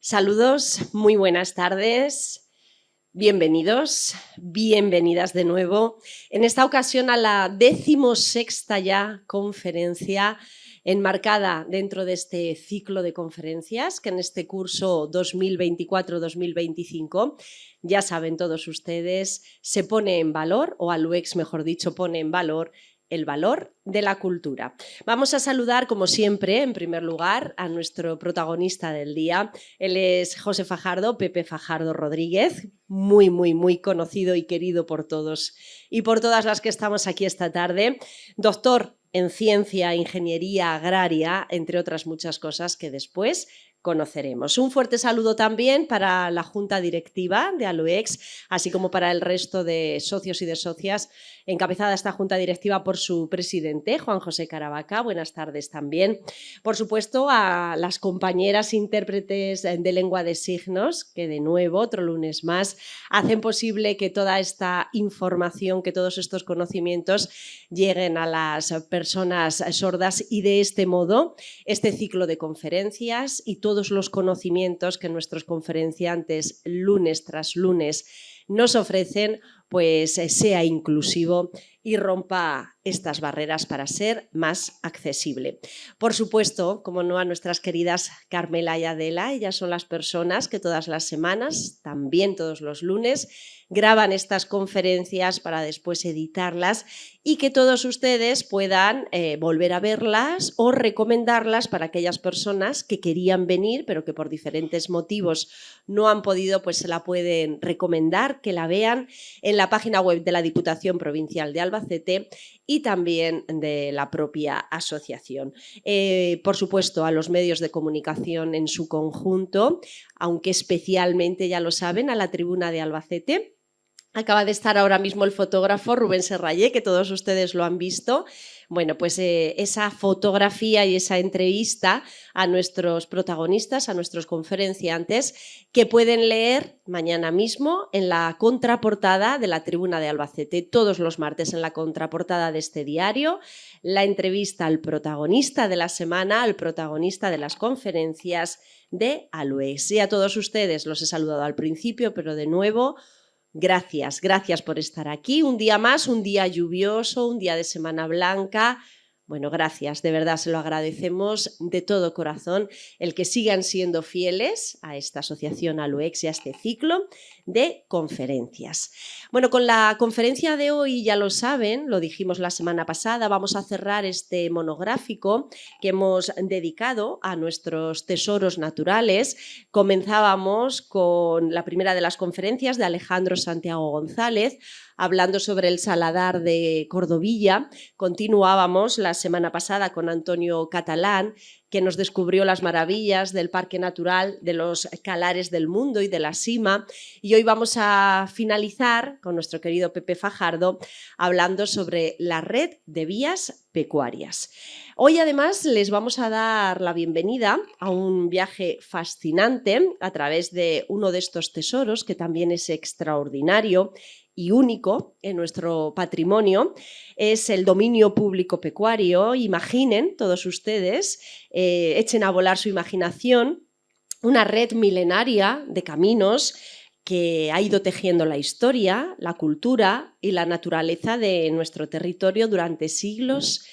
Saludos, muy buenas tardes, bienvenidos, bienvenidas de nuevo. En esta ocasión a la 16ª ya conferencia enmarcada dentro de este ciclo de conferencias que en este curso 2024-2025, ya saben todos ustedes, se pone en valor, o ALUEX mejor dicho, pone en valor el valor de la cultura. Vamos a saludar, como siempre, en primer lugar, a nuestro protagonista del día. Él es José Fajardo, Pepe Fajardo Rodríguez, muy conocido y querido por todos y por todas las que estamos aquí esta tarde. Doctor en Ciencia e Ingeniería Agraria, entre otras muchas cosas que después conoceremos. Un fuerte saludo también para la Junta Directiva de ALUEX, así como para el resto de socios y de socias, encabezada esta Junta Directiva por su presidente, Juan José Caravaca. Buenas tardes también. Por supuesto, a las compañeras intérpretes de lengua de signos, que de nuevo, otro lunes más, hacen posible que toda esta información, que todos estos conocimientos lleguen a las personas sordas y de este modo este ciclo de conferencias y todos los conocimientos que nuestros conferenciantes lunes tras lunes nos ofrecen, pues sea inclusivo y rompa estas barreras para ser más accesible. Por supuesto, como no, a nuestras queridas Carmela y Adela, ellas son las personas que todas las semanas, también todos los lunes, graban estas conferencias para después editarlas y que todos ustedes puedan volver a verlas o recomendarlas para aquellas personas que querían venir pero que por diferentes motivos no han podido, pues se la pueden recomendar, que la vean en la página web de la Diputación Provincial de Albacete y también de la propia asociación. Por supuesto, a los medios de comunicación en su conjunto, aunque especialmente, ya lo saben, a la Tribuna de Albacete. Acaba de estar ahora mismo el fotógrafo Rubén Serrallé, que todos ustedes lo han visto. Bueno, pues esa fotografía y esa entrevista a nuestros protagonistas, a nuestros conferenciantes, que pueden leer mañana mismo en la contraportada de la Tribuna de Albacete, todos los martes en la contraportada de este diario, la entrevista al protagonista de la semana, al protagonista de las conferencias de ALUEX. Y a todos ustedes los he saludado al principio, pero de nuevo, gracias por estar aquí. Un día más, un día lluvioso, un día de Semana Blanca. Bueno, gracias, de verdad se lo agradecemos de todo corazón el que sigan siendo fieles a esta asociación ALUEX y a este ciclo de conferencias. Bueno, con la conferencia de hoy, ya lo saben, lo dijimos la semana pasada, vamos a cerrar este monográfico que hemos dedicado a nuestros tesoros naturales. Comenzábamos con la primera de las conferencias de Alejandro Santiago González, hablando sobre el saladar de Cordovilla. Continuábamos la semana pasada con Antonio Catalán, que nos descubrió las maravillas del Parque Natural de los Calares del Mundo y de la Sima. Y hoy vamos a finalizar con nuestro querido Pepe Fajardo hablando sobre la red de vías pecuarias. Hoy además les vamos a dar la bienvenida a un viaje fascinante a través de uno de estos tesoros que también es extraordinario y único en nuestro patrimonio, es el dominio público pecuario. Imaginen todos ustedes, echen a volar su imaginación, una red milenaria de caminos que ha ido tejiendo la historia, la cultura y la naturaleza de nuestro territorio durante siglos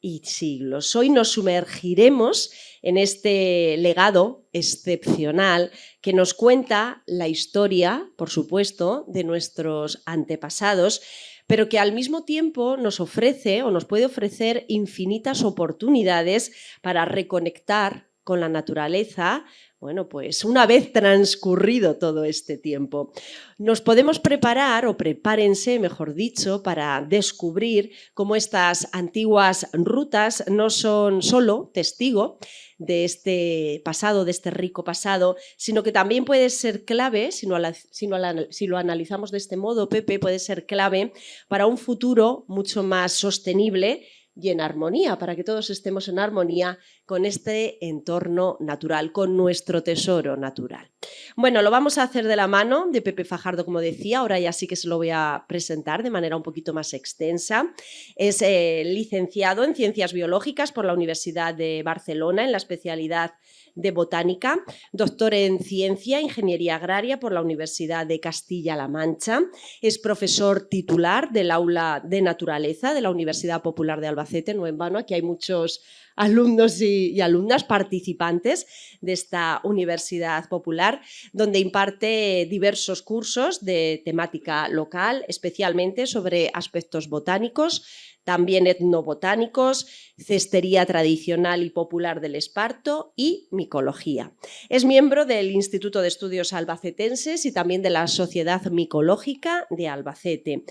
y siglos. Hoy nos sumergiremos en este legado excepcional que nos cuenta la historia, por supuesto, de nuestros antepasados, pero que al mismo tiempo nos ofrece o nos puede ofrecer infinitas oportunidades para reconectar con la naturaleza, bueno, pues una vez transcurrido todo este tiempo. Nos podemos preparar, o prepárense, mejor dicho, para descubrir cómo estas antiguas rutas no son solo testigo de este pasado, de este rico pasado, sino que también puede ser clave, si lo analizamos de este modo, Pepe, puede ser clave para un futuro mucho más sostenible y en armonía, para que todos estemos en armonía con este entorno natural, con nuestro tesoro natural. Bueno, lo vamos a hacer de la mano de Pepe Fajardo, como decía, ahora ya sí que se lo voy a presentar de manera un poquito más extensa. Es licenciado en Ciencias Biológicas por la Universidad de Barcelona en la especialidad de Botánica, doctor en Ciencia e Ingeniería Agraria por la Universidad de Castilla-La Mancha, es profesor titular del Aula de Naturaleza de la Universidad Popular de Albacete. No en vano, aquí hay muchos alumnos y alumnas participantes de esta Universidad Popular, donde imparte diversos cursos de temática local, especialmente sobre aspectos botánicos, también etnobotánicos, cestería tradicional y popular del esparto y micología. Es miembro del Instituto de Estudios Albacetenses y también de la Sociedad Micológica de Albacete.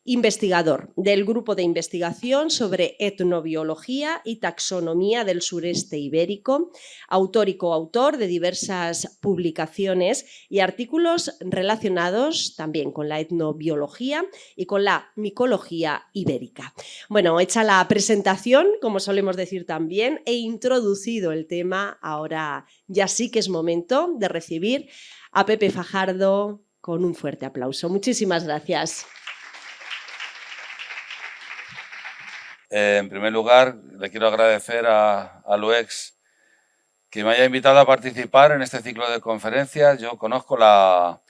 Investigador del Grupo de Investigación sobre Etnobiología y Taxonomía del Sureste Ibérico, autor y coautor de diversas publicaciones y artículos relacionados también con la etnobiología y con la micología ibérica. Bueno, hecha la presentación, como solemos decir también, he introducido el tema, ahora ya sí que es momento de recibir a Pepe Fajardo con un fuerte aplauso. Muchísimas gracias. En primer lugar, le quiero agradecer a LUEX que me haya invitado a participar en este ciclo de conferencias. Yo conozco la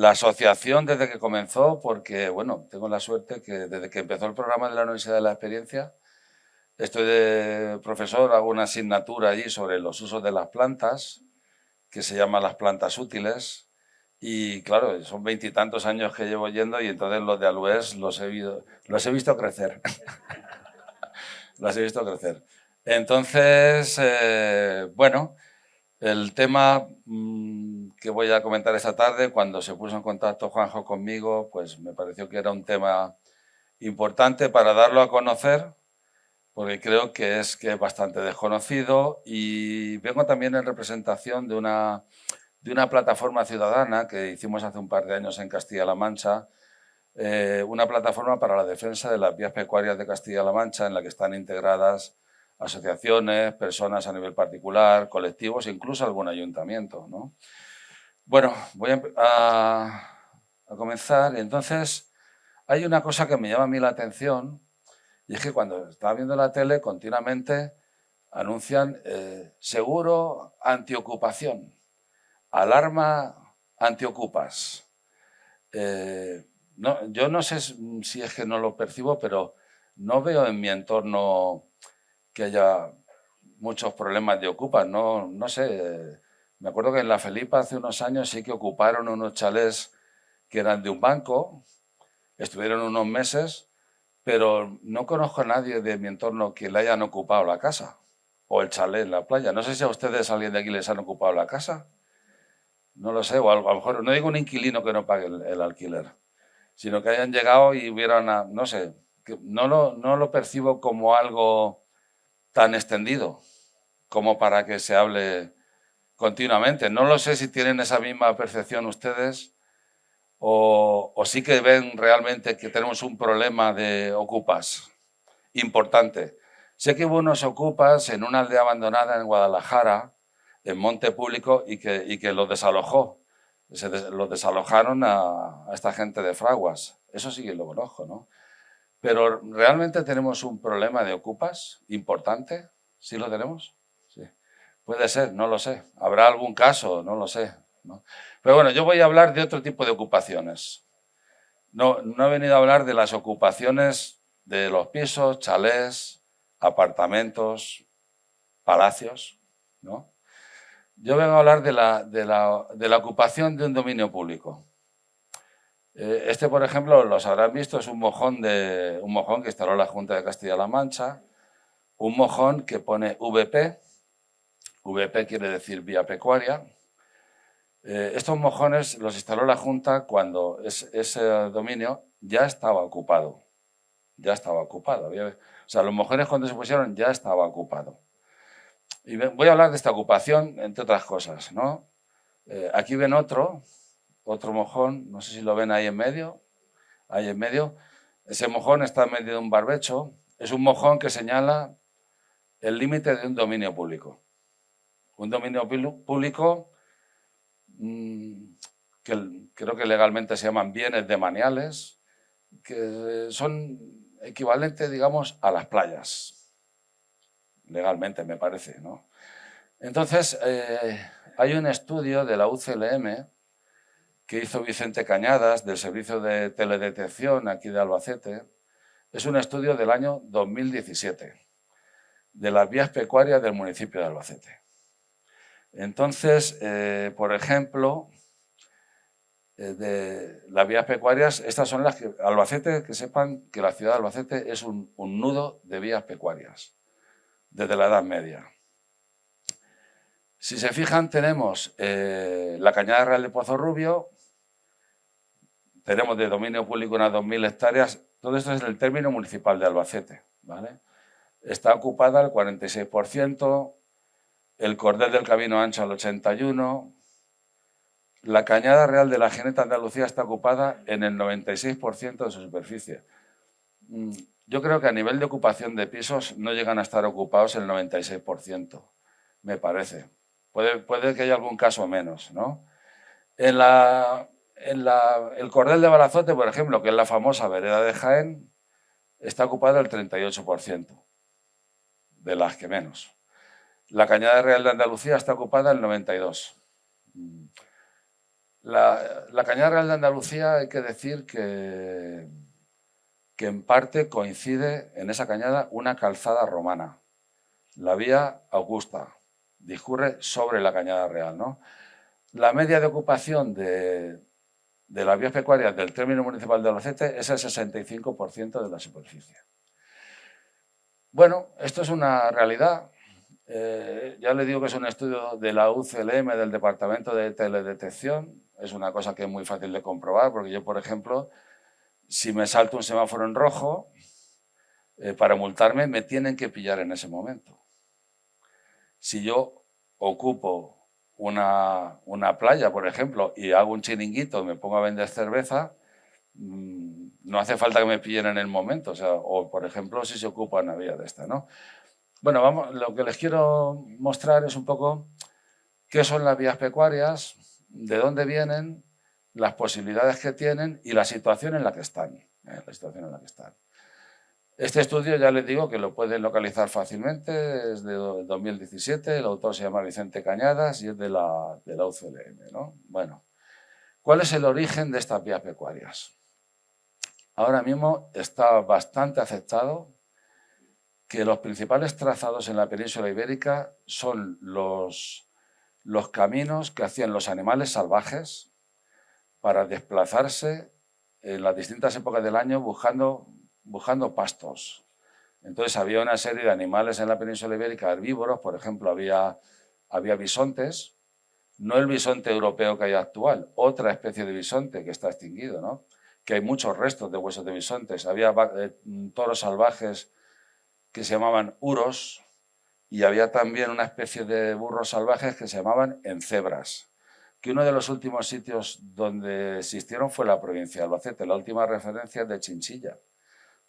asociación desde que comenzó porque, bueno, tengo la suerte que desde que empezó el programa de la Universidad de la Experiencia, estoy de profesor, hago una asignatura allí sobre los usos de las plantas, que se llama las plantas útiles. Y claro, son 20 y tantos años que llevo yendo y entonces los de ALUES los he visto crecer. Las he visto crecer. Entonces, bueno, el tema que voy a comentar esta tarde, cuando se puso en contacto Juanjo conmigo, pues me pareció que era un tema importante para darlo a conocer, porque creo que es bastante desconocido y vengo también en representación de una plataforma ciudadana que hicimos hace un par de años en Castilla-La Mancha, una plataforma para la defensa de las vías pecuarias de Castilla-La Mancha en la que están integradas asociaciones, personas a nivel particular, colectivos e incluso algún ayuntamiento, ¿no? Bueno, voy a comenzar. Entonces, hay una cosa que me llama a mí la atención y es que cuando estaba viendo la tele continuamente anuncian seguro antiocupación, alarma antiocupas. No, yo no sé si es que no lo percibo, pero no veo en mi entorno que haya muchos problemas de ocupas. No sé, me acuerdo que en La Felipa hace unos años sí que ocuparon unos chalés que eran de un banco, estuvieron unos meses, pero no conozco a nadie de mi entorno que le hayan ocupado la casa o el chalet en la playa. No sé si a ustedes, alguien de aquí, les han ocupado la casa. No lo sé, o a lo mejor, no digo un inquilino que no pague el alquiler, sino que hayan llegado y hubieran, no sé, que no lo percibo como algo tan extendido como para que se hable continuamente. No lo sé si tienen esa misma percepción ustedes o sí que ven realmente que tenemos un problema de ocupas importante. Sé que hubo unos ocupas en una aldea abandonada en Guadalajara, en Monte Público, y que los desalojó. Los desalojaron a esta gente de Fraguas. Eso sí que lo conozco, ¿no? Pero realmente tenemos un problema de ocupas importante. ¿Sí lo tenemos? Sí. Puede ser, no lo sé. Habrá algún caso, no lo sé, ¿no? Pero bueno, yo voy a hablar de otro tipo de ocupaciones. No he venido a hablar de las ocupaciones de los pisos, chalés, apartamentos, palacios, ¿no? Yo vengo a hablar de la ocupación de un dominio público. Este, por ejemplo, los habrán visto, es un mojón que instaló la Junta de Castilla-La Mancha, un mojón que pone VP, VP quiere decir vía pecuaria. Estos mojones los instaló la Junta cuando ese dominio ya estaba ocupado. Ya estaba ocupado. O sea, los mojones cuando se pusieron ya estaba ocupado. Y voy a hablar de esta ocupación, entre otras cosas, ¿no? Aquí ven otro mojón, no sé si lo ven ahí en medio. Ahí en medio. Ese mojón está en medio de un barbecho. Es un mojón que señala el límite de un dominio público. Un dominio público que creo que legalmente se llaman bienes demaniales, que son equivalentes, digamos, a las playas. Legalmente, me parece, ¿no? Entonces, hay un estudio de la UCLM que hizo Vicente Cañadas, del Servicio de Teledetección aquí de Albacete. Es un estudio del año 2017, de las vías pecuarias del municipio de Albacete. Entonces, por ejemplo, de las vías pecuarias, estas son las que Albacete, que sepan que la ciudad de Albacete es un nudo de vías pecuarias desde la Edad Media. Si se fijan, tenemos la Cañada Real de Pozo Rubio, tenemos de dominio público unas 2.000 hectáreas, todo esto es el término municipal de Albacete, ¿vale? Está ocupada el 46%, el Cordel del Camino Ancho al 81%, la Cañada Real de la Geneta Andalucía está ocupada en el 96% de su superficie. Yo creo que a nivel de ocupación de pisos no llegan a estar ocupados el 96%, me parece. Puede que haya algún caso menos, ¿no? El Cordel de Balazote, por ejemplo, que es la famosa vereda de Jaén, está ocupado el 38%, de las que menos. La Cañada Real de Andalucía está ocupada el 92%. La Cañada Real de Andalucía, hay que decir que en parte coincide en esa cañada una calzada romana, la vía Augusta, discurre sobre la Cañada Real, ¿no? La media de ocupación de las vías pecuarias del término municipal de Albacete es el 65% de la superficie. Bueno, esto es una realidad. Ya le digo que es un estudio de la UCLM, del Departamento de Teledetección. Es una cosa que es muy fácil de comprobar, porque yo, por ejemplo, si me salto un semáforo en rojo, para multarme me tienen que pillar en ese momento. Si yo ocupo una playa, por ejemplo, y hago un chiringuito, me pongo a vender cerveza, no hace falta que me pillen en el momento. O por ejemplo, si se ocupa una vía de esta, ¿no? Bueno, lo que les quiero mostrar es un poco qué son las vías pecuarias, de dónde vienen, las posibilidades que tienen y la situación en la que están. Este estudio, ya les digo que lo pueden localizar fácilmente, es de 2017, el autor se llama Vicente Cañadas y es de la UCLM, ¿no? Bueno, ¿cuál es el origen de estas vías pecuarias? Ahora mismo está bastante aceptado que los principales trazados en la península ibérica son los caminos que hacían los animales salvajes para desplazarse en las distintas épocas del año buscando pastos. Entonces había una serie de animales en la península ibérica herbívoros, por ejemplo, había bisontes, no el bisonte europeo que hay actual, otra especie de bisonte que está extinguido, ¿no? Que hay muchos restos de huesos de bisontes. Había toros salvajes que se llamaban uros y había también una especie de burros salvajes que se llamaban encebras, que uno de los últimos sitios donde existieron fue la provincia de Albacete. La última referencia es de Chinchilla,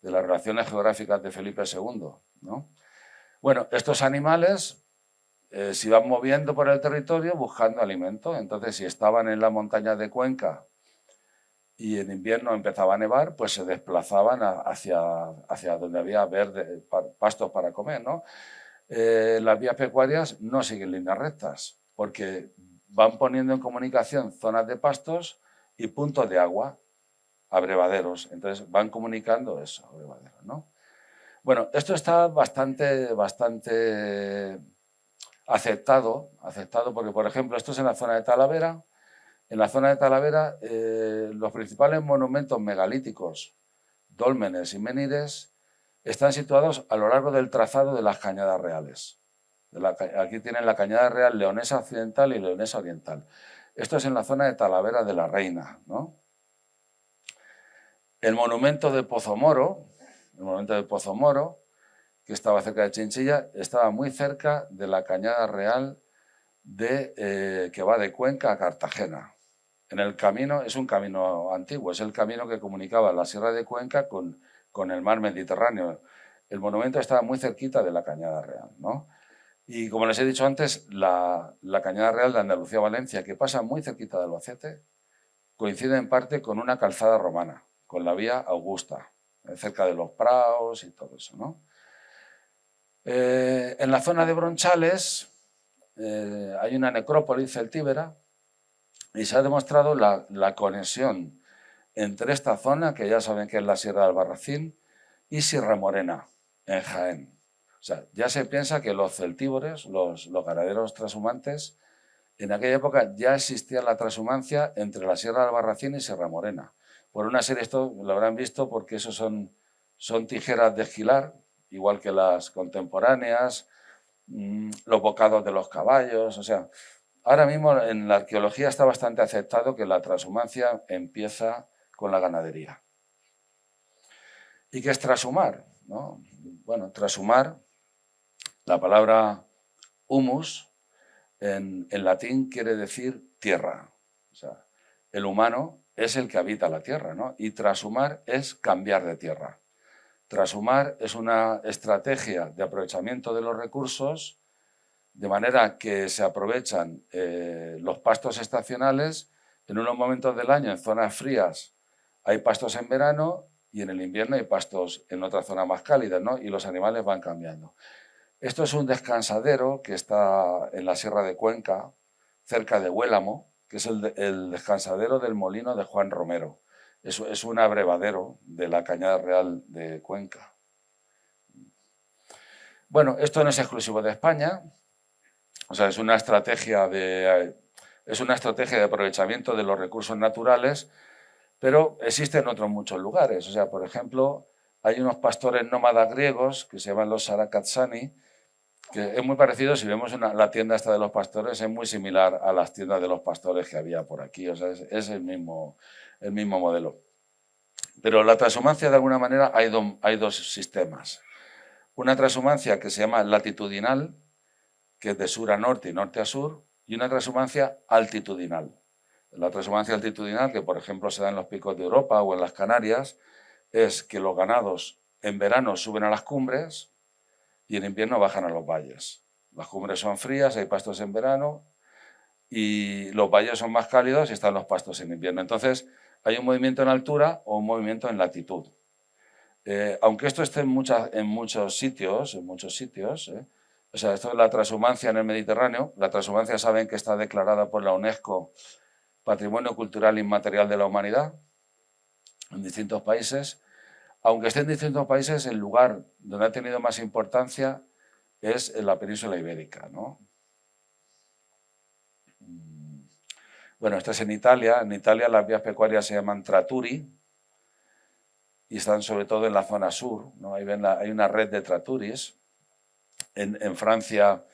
de las relaciones geográficas de Felipe II, ¿no? Bueno, estos animales se iban moviendo por el territorio buscando alimento. Entonces, si estaban en la montaña de Cuenca y en invierno empezaba a nevar, pues se desplazaban hacia donde había verde, pastos para comer, ¿no? Las vías pecuarias no siguen líneas rectas, porque van poniendo en comunicación zonas de pastos y puntos de agua, abrevaderos. Entonces van comunicando eso, abrevaderos, ¿no? Bueno, esto está bastante aceptado porque, por ejemplo, esto es en la zona de Talavera. En la zona de Talavera, los principales monumentos megalíticos, dólmenes y menires, están situados a lo largo del trazado de las cañadas reales. Aquí tienen la cañada real leonesa occidental y leonesa oriental. Esto es en la zona de Talavera de la Reina, ¿no? El monumento de Pozomoro, que estaba cerca de Chinchilla, estaba muy cerca de la cañada real que va de Cuenca a Cartagena. En el camino, es un camino antiguo, es el camino que comunicaba la Sierra de Cuenca con el mar Mediterráneo. El monumento estaba muy cerquita de la Cañada Real, ¿no? Y como les he dicho antes, la Cañada Real de Andalucía-Valencia, que pasa muy cerquita de Albacete, coincide en parte con una calzada romana, con la vía Augusta, cerca de los praos y todo eso, ¿no? En la zona de Bronchales, hay una necrópolis celtíbera y se ha demostrado la conexión entre esta zona, que ya saben que es la Sierra de Albarracín, y Sierra Morena, en Jaén. O sea, ya se piensa que los celtíberos, los ganaderos transhumantes, en aquella época ya existía la transhumancia entre la Sierra de Albarracín y Sierra Morena. Por una serie, esto lo habrán visto porque esos son tijeras de esquilar, igual que las contemporáneas, los bocados de los caballos. O sea, ahora mismo en la arqueología está bastante aceptado que la transhumancia empieza con la ganadería. ¿Y qué es trashumar? ¿No? Bueno, trashumar, la palabra humus, en latín quiere decir tierra. O sea, el humano es el que habita la tierra, ¿no? Y trashumar es cambiar de tierra. Trashumar es una estrategia de aprovechamiento de los recursos de manera que se aprovechan los pastos estacionales. En unos momentos del año, en zonas frías, hay pastos en verano y en el invierno hay pastos en otras zonas más cálidas, ¿no? Y los animales van cambiando. Esto es un descansadero que está en la Sierra de Cuenca, cerca de Huélamo, que es el descansadero del molino de Juan Romero. Es un abrevadero de la Cañada Real de Cuenca. Bueno, esto no es exclusivo de España, o sea, es una estrategia de aprovechamiento de los recursos naturales, pero existe en otros muchos lugares. O sea, por ejemplo, hay unos pastores nómadas griegos que se llaman los Sarakatsani, que es muy parecido, si vemos la tienda esta de los pastores, es muy similar a las tiendas de los pastores que había por aquí. O sea, es el mismo modelo. Pero la transhumancia, de alguna manera, hay dos sistemas. Una transhumancia que se llama latitudinal, que es de sur a norte y norte a sur, y una transhumancia altitudinal. La transhumancia altitudinal, que por ejemplo se da en los picos de Europa o en las Canarias, es que los ganados en verano suben a las cumbres y en invierno bajan a los valles. Las cumbres son frías, hay pastos en verano, y los valles son más cálidos y están los pastos en invierno. Entonces, hay un movimiento en altura o un movimiento en latitud. Aunque esto esté en muchos sitios, o sea, esto es la transhumancia en el Mediterráneo. La transhumancia saben que está declarada por la UNESCO Patrimonio Cultural Inmaterial de la Humanidad en distintos países. Aunque esté en distintos países, el lugar donde ha tenido más importancia es en la península ibérica, ¿no? Bueno, esto es en Italia. En Italia las vías pecuarias se llaman trattori y están sobre todo en la zona sur, ¿no? Ahí ven hay una red de trattoris. En Francia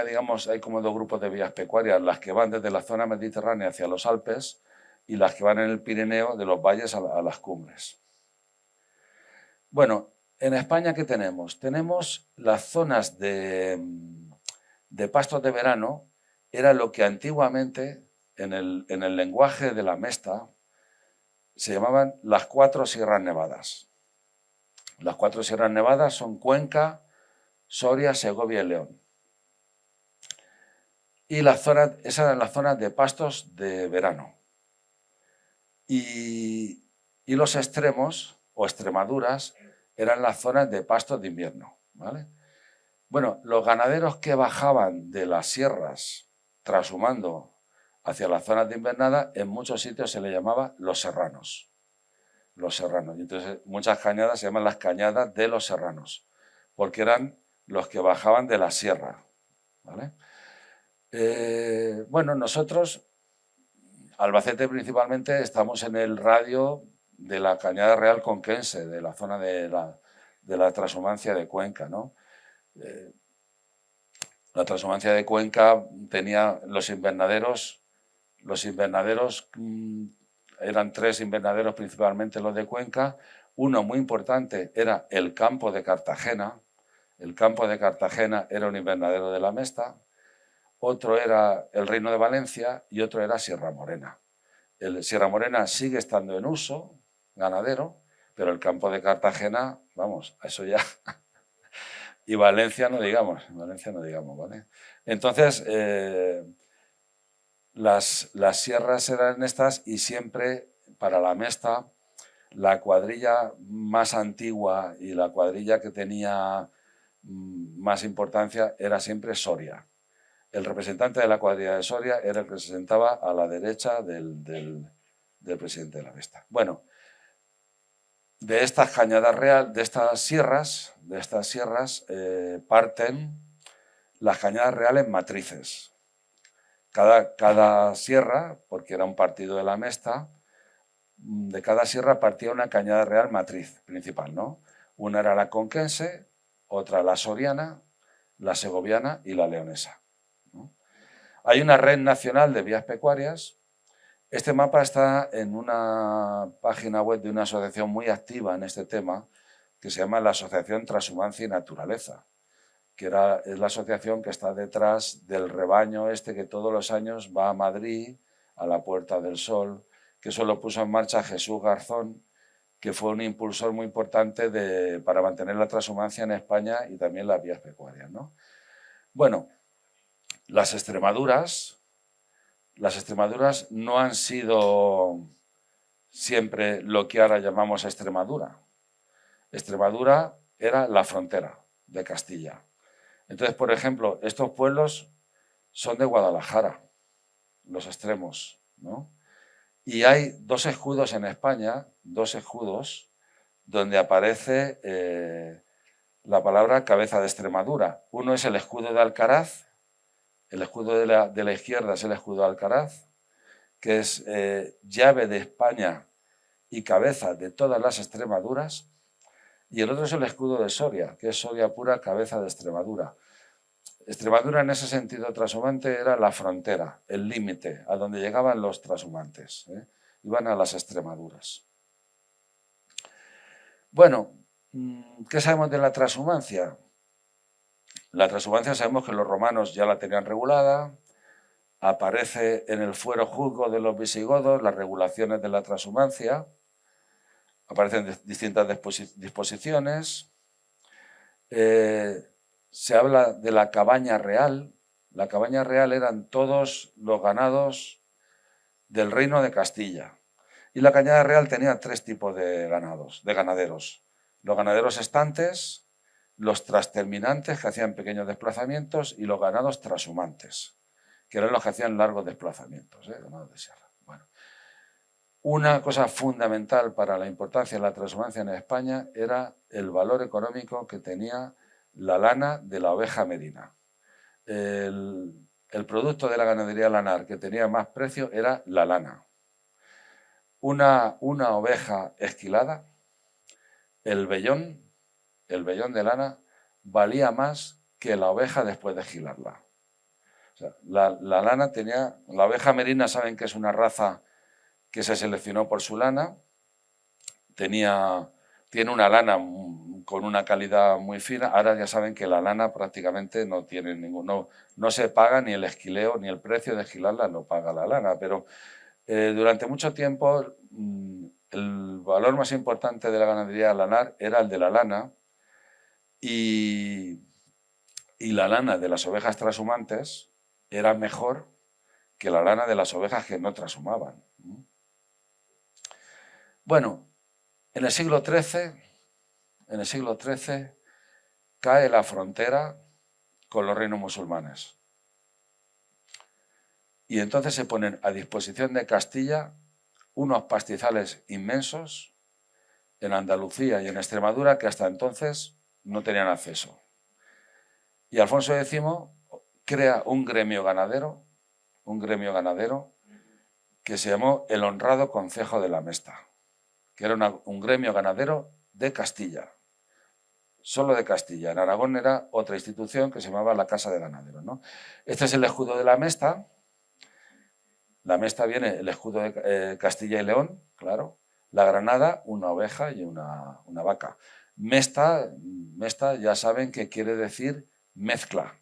digamos, hay como dos grupos de vías pecuarias, las que van desde la zona mediterránea hacia los Alpes y las que van en el Pirineo de los valles a las cumbres. Bueno, en España, ¿qué tenemos? Tenemos las zonas de pastos de verano, era lo que antiguamente, en el lenguaje de la Mesta, se llamaban las 4 Sierras Nevadas. Las 4 Sierras Nevadas son Cuenca, Soria, Segovia y León. Y esas eran las zonas de pastos de verano. Y los extremos, o extremaduras, eran las zonas de pastos de invierno, ¿vale? Bueno, los ganaderos que bajaban de las sierras, trashumando hacia las zonas de invernada, en muchos sitios se les llamaba los serranos. Los serranos. Y entonces muchas cañadas se llaman las cañadas de los serranos, porque eran los que bajaban de la sierra, ¿vale? Bueno, nosotros, Albacete principalmente, estamos en el radio de la Cañada Real Conquense, de la zona de la transhumancia de Cuenca, ¿no? La transhumancia de Cuenca tenía los invernaderos eran 3 invernaderos, principalmente los de Cuenca. Uno muy importante era el campo de Cartagena. El campo de Cartagena era un invernadero de la Mesta. Otro era el Reino de Valencia y otro era Sierra Morena. Sierra Morena sigue estando en uso ganadero, pero el campo de Cartagena, vamos, a eso ya. Y Valencia no digamos, ¿vale? Entonces, las sierras eran estas y siempre para la Mesta la cuadrilla más antigua y la cuadrilla que tenía más importancia era siempre Soria. El representante de la cuadrilla de Soria era el que se sentaba a la derecha del presidente de la Mesta. Bueno, de estas cañadas real, de estas sierras parten las cañadas reales matrices. Cada sierra, porque era un partido de la Mesta, de cada sierra partía una cañada real matriz principal, ¿no? Una era la conquense, otra la soriana, la segoviana y la leonesa, ¿no? Hay una red nacional de vías pecuarias. Este mapa está en una página web de una asociación muy activa en este tema, que se llama la Asociación Transhumancia y Naturaleza, que es la asociación que está detrás del rebaño este que todos los años va a Madrid, a la Puerta del Sol, que eso lo puso en marcha Jesús Garzón, que fue un impulsor muy importante para mantener la transhumancia en España y también las vías pecuarias, ¿no? Bueno, las Extremaduras no han sido siempre lo que ahora llamamos Extremadura. Extremadura era la frontera de Castilla. Entonces, por ejemplo, estos pueblos son de Guadalajara, los extremos, ¿no? Y hay dos escudos en España, dos escudos, donde aparece la palabra cabeza de Extremadura. Uno es el escudo de Alcaraz, el escudo de la izquierda es el escudo de Alcaraz, que es llave de España y cabeza de todas las Extremaduras, y el otro es el escudo de Soria, que es Soria pura, cabeza de Extremadura. Extremadura en ese sentido transhumante era la frontera, el límite, a donde llegaban los transhumantes, ¿eh? Iban a las Extremaduras. Bueno, ¿qué sabemos de la transhumancia? La transhumancia sabemos que los romanos ya la tenían regulada, aparece en el fuero juzgo de los visigodos las regulaciones de la transhumancia, aparecen distintas disposiciones, se habla de la cabaña real. La cabaña real eran todos los ganados del reino de Castilla. Y la cabaña real tenía tres tipos de ganaderos. Los ganaderos estantes, los trasterminantes, que hacían pequeños desplazamientos, y los ganados trashumantes, que eran los que hacían largos desplazamientos, ganados de sierra. Bueno, una cosa fundamental para la importancia de la transhumancia en España era el valor económico que tenía la lana de la oveja merina. El producto de la ganadería lanar que tenía más precio era la lana. Una oveja esquilada, el vellón de lana, valía más que la oveja después de esquilarla. O sea, la lana tenía... La oveja merina, saben que es una raza que se seleccionó por su lana, tiene una lana con una calidad muy fina. Ahora ya saben que la lana prácticamente no tiene no se paga ni el esquileo, ni el precio de esquilarla lo paga la lana, pero durante mucho tiempo el valor más importante de la ganadería lanar era el de la lana, y la lana de las ovejas trashumantes era mejor que la lana de las ovejas que no trashumaban. Bueno, en el siglo XIII cae la frontera con los reinos musulmanes. Y entonces se ponen a disposición de Castilla unos pastizales inmensos en Andalucía y en Extremadura que hasta entonces no tenían acceso. Y Alfonso X crea un gremio ganadero que se llamó el Honrado Concejo de la Mesta, que era un gremio ganadero de Castilla, solo de Castilla. En Aragón era otra institución que se llamaba la Casa de Ganaderos, ¿no? Este es el escudo de la Mesta. La Mesta viene el escudo de Castilla y León, claro. La granada, una oveja y una vaca. Mesta ya saben que quiere decir mezcla.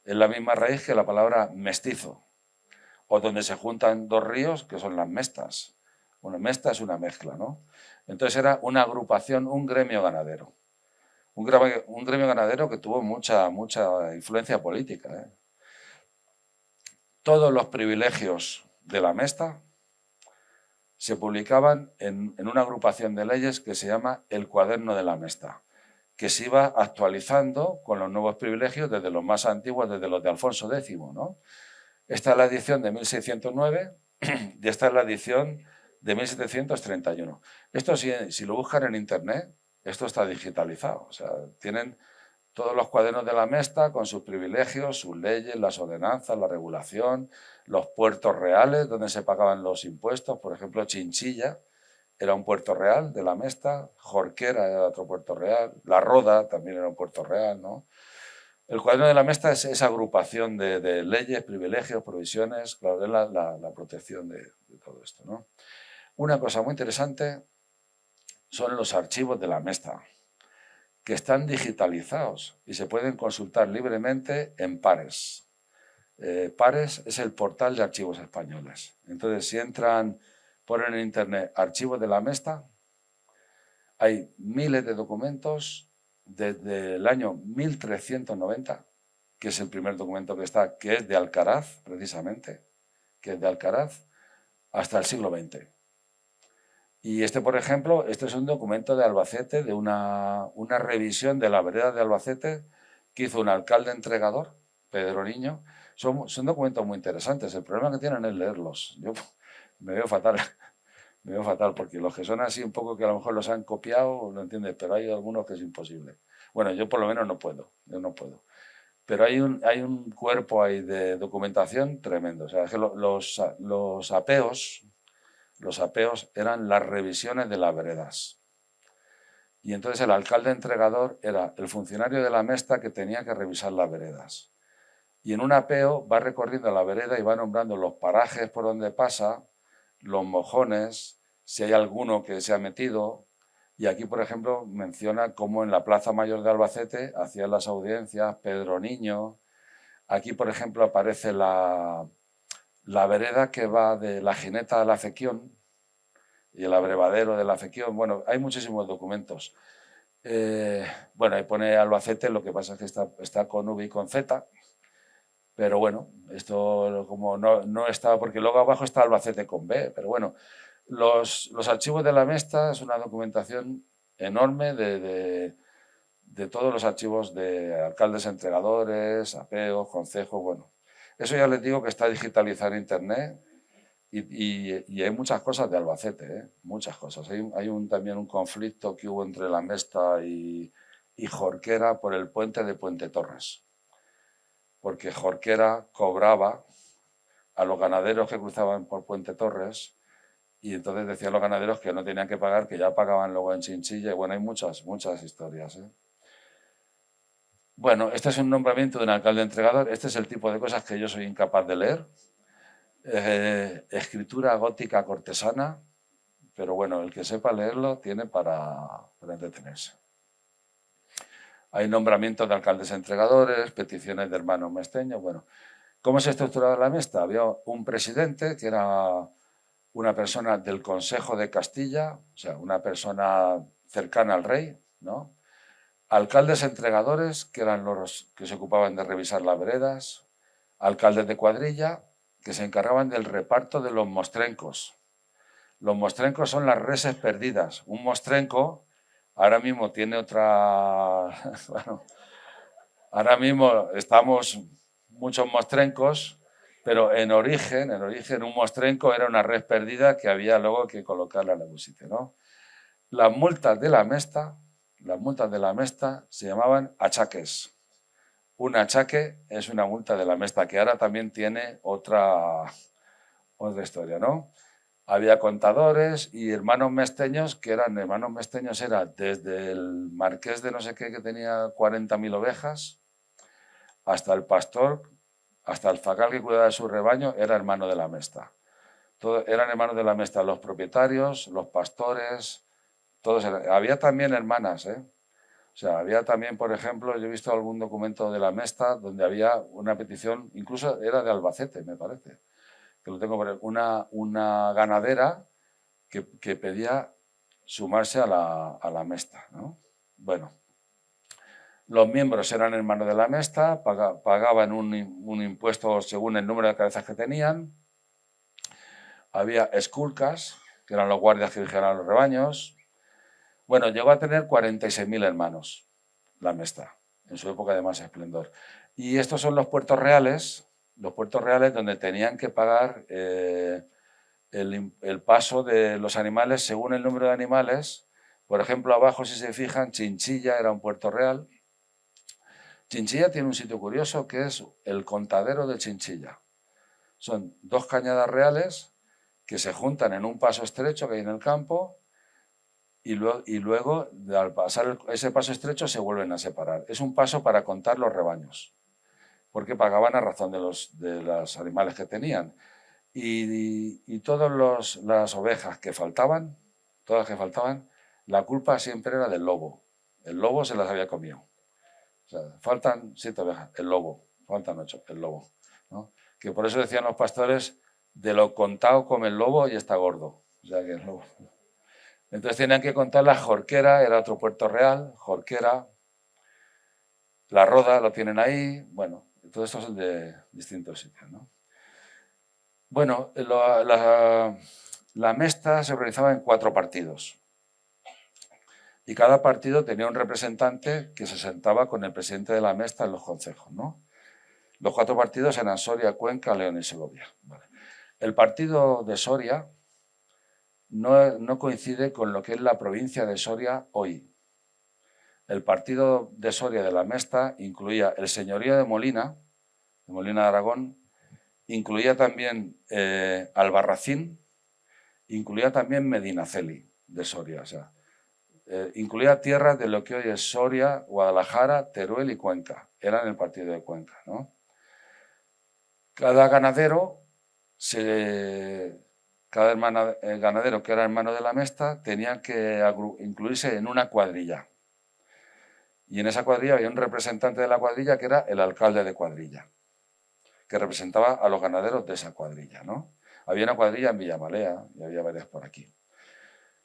Es la misma raíz que la palabra mestizo, o donde se juntan dos ríos, que son las mestas. Una mesta es una mezcla, ¿no? Entonces era una agrupación, un gremio ganadero. Un gremio ganadero que tuvo mucha influencia política, ¿eh? Todos los privilegios de la Mesta se publicaban en una agrupación de leyes que se llama el Cuaderno de la Mesta, que se iba actualizando con los nuevos privilegios desde los más antiguos, desde los de Alfonso X, ¿no? Esta es la edición de 1609 y esta es la edición de 1731. Esto, si lo buscan en internet, esto está digitalizado. O sea, tienen todos los cuadernos de la Mesta con sus privilegios, sus leyes, las ordenanzas, la regulación, los puertos reales donde se pagaban los impuestos. Por ejemplo, Chinchilla era un puerto real de la Mesta, Jorquera era otro puerto real, La Roda también era un puerto real, ¿no? El cuaderno de la Mesta es esa agrupación de leyes, privilegios, provisiones, claro, es la protección de todo esto, ¿no? Una cosa muy interesante son los archivos de la Mesta, que están digitalizados y se pueden consultar libremente en Pares. Pares es el portal de archivos españoles. Entonces, si entran, ponen en internet archivos de la Mesta, hay miles de documentos desde el año 1390, que es el primer documento que está, que es de Alcaraz, precisamente, que es de Alcaraz, hasta el siglo XX. Y este, por ejemplo, este es un documento de Albacete, de una revisión de la vereda de Albacete que hizo un alcalde entregador, Pedro Niño. Son documentos muy interesantes. El problema que tienen es leerlos. Yo me veo fatal. Me veo fatal porque los que son así un poco que a lo mejor los han copiado, lo entiendes, pero hay algunos que es imposible. Bueno, yo por lo menos no puedo, yo no puedo. Pero hay un cuerpo ahí de documentación tremendo. O sea, es que los apeos eran las revisiones de las veredas. Y entonces el alcalde entregador era el funcionario de la Mesta que tenía que revisar las veredas. Y en un apeo va recorriendo la vereda y va nombrando los parajes por donde pasa, los mojones, si hay alguno que se ha metido. Y aquí, por ejemplo, menciona cómo en la Plaza Mayor de Albacete hacían las audiencias Pedro Niño. Aquí, por ejemplo, aparece la vereda que va de la Jineta a la Fequión y el abrevadero de la Fequión. Bueno, hay muchísimos documentos. Bueno, ahí pone Albacete, lo que pasa es que está con V y con Z. Pero bueno, esto como no está, porque luego abajo está Albacete con B, pero bueno, los archivos de la Mesta es una documentación enorme de todos los archivos de alcaldes entregadores, apeos, concejos, bueno. Eso ya les digo que está digitalizado en internet y hay muchas cosas de Albacete, muchas cosas. Hay también un conflicto que hubo entre la Mesta y Jorquera por el puente de Puente Torres, porque Jorquera cobraba a los ganaderos que cruzaban por Puente Torres y entonces decían los ganaderos que no tenían que pagar, que ya pagaban luego en Chinchilla. Y bueno, hay muchas historias. Bueno, este es un nombramiento de un alcalde entregador. Este es el tipo de cosas que yo soy incapaz de leer. Escritura gótica cortesana, pero bueno, el que sepa leerlo tiene para entretenerse. Hay nombramientos de alcaldes entregadores, peticiones de hermanos mesteños. Bueno, ¿cómo se estructuraba la Mesta? Había un presidente que era una persona del Consejo de Castilla, o sea, una persona cercana al rey, ¿no? Alcaldes entregadores, que eran los que se ocupaban de revisar las veredas, alcaldes de cuadrilla, que se encargaban del reparto de los mostrencos. Los mostrencos son las reses perdidas. Un mostrenco ahora mismo tiene otra... Bueno, ahora mismo estamos muchos mostrencos, pero en origen un mostrenco era una res perdida que había luego que colocarla en algún sitio, ¿no? Las multas de la Mesta se llamaban achaques. Un achaque es una multa de la Mesta, que ahora también tiene otra historia, ¿no? Había contadores y hermanos mesteños, que eran hermanos mesteños, era desde el marqués de no sé qué, que tenía 40.000 ovejas, hasta el pastor, hasta el zagal que cuidaba de su rebaño, era hermano de la Mesta. Todos eran hermanos de la Mesta, los propietarios, los pastores, todos eran. Había también hermanas, O sea, había también, por ejemplo, yo he visto algún documento de la Mesta donde había una petición, incluso era de Albacete, me parece, que lo tengo por ahí, una ganadera que pedía sumarse a la Mesta, ¿no? Bueno, los miembros eran hermanos de la Mesta, pagaban un impuesto según el número de cabezas que tenían. Había esculcas, que eran los guardias que vigilaban los rebaños. Bueno, llegó a tener 46.000 hermanos. la Mesta, en su época de más esplendor. Y estos son los puertos reales donde tenían que pagar el paso de los animales según el número de animales. Por ejemplo, abajo, si se fijan, Chinchilla era un puerto real. Chinchilla tiene un sitio curioso que es el contadero de Chinchilla. Son 2 cañadas reales que se juntan en un paso estrecho que hay en el campo y luego al pasar ese paso estrecho se vuelven a separar. Es un paso para contar los rebaños, porque pagaban a razón de los animales que tenían. Y todas las ovejas que faltaban, la culpa siempre era del lobo. El lobo se las había comido. O sea, faltan 7 ovejas, el lobo. Faltan 8, el lobo, ¿no? Que por eso decían los pastores, de lo contado come el lobo y está gordo. O sea, que el lobo. Entonces tenían que contar la Jorquera, era otro puerto real, Jorquera, la Roda, lo tienen ahí. Bueno, todo esto es de distintos sitios, ¿no? Bueno, la Mesta se organizaba en 4 partidos. Y cada partido tenía un representante que se sentaba con el presidente de la Mesta en los concejos, ¿no? Los 4 partidos eran Soria, Cuenca, León y Segovia. Vale. El partido de Soria no coincide con lo que es la provincia de Soria hoy. El partido de Soria de la Mesta incluía el señorío de Molina de Aragón, incluía también Albarracín, incluía también Medinaceli de Soria, o sea, incluía tierras de lo que hoy es Soria, Guadalajara, Teruel y Cuenca. Eran el partido de Cuenca, ¿no? Cada ganadero, ganadero que era hermano de la Mesta tenía que incluirse en una cuadrilla. Y en esa cuadrilla había un representante de la cuadrilla que era el alcalde de cuadrilla, que representaba a los ganaderos de esa cuadrilla, ¿no? Había una cuadrilla en Villamalea y había varias por aquí.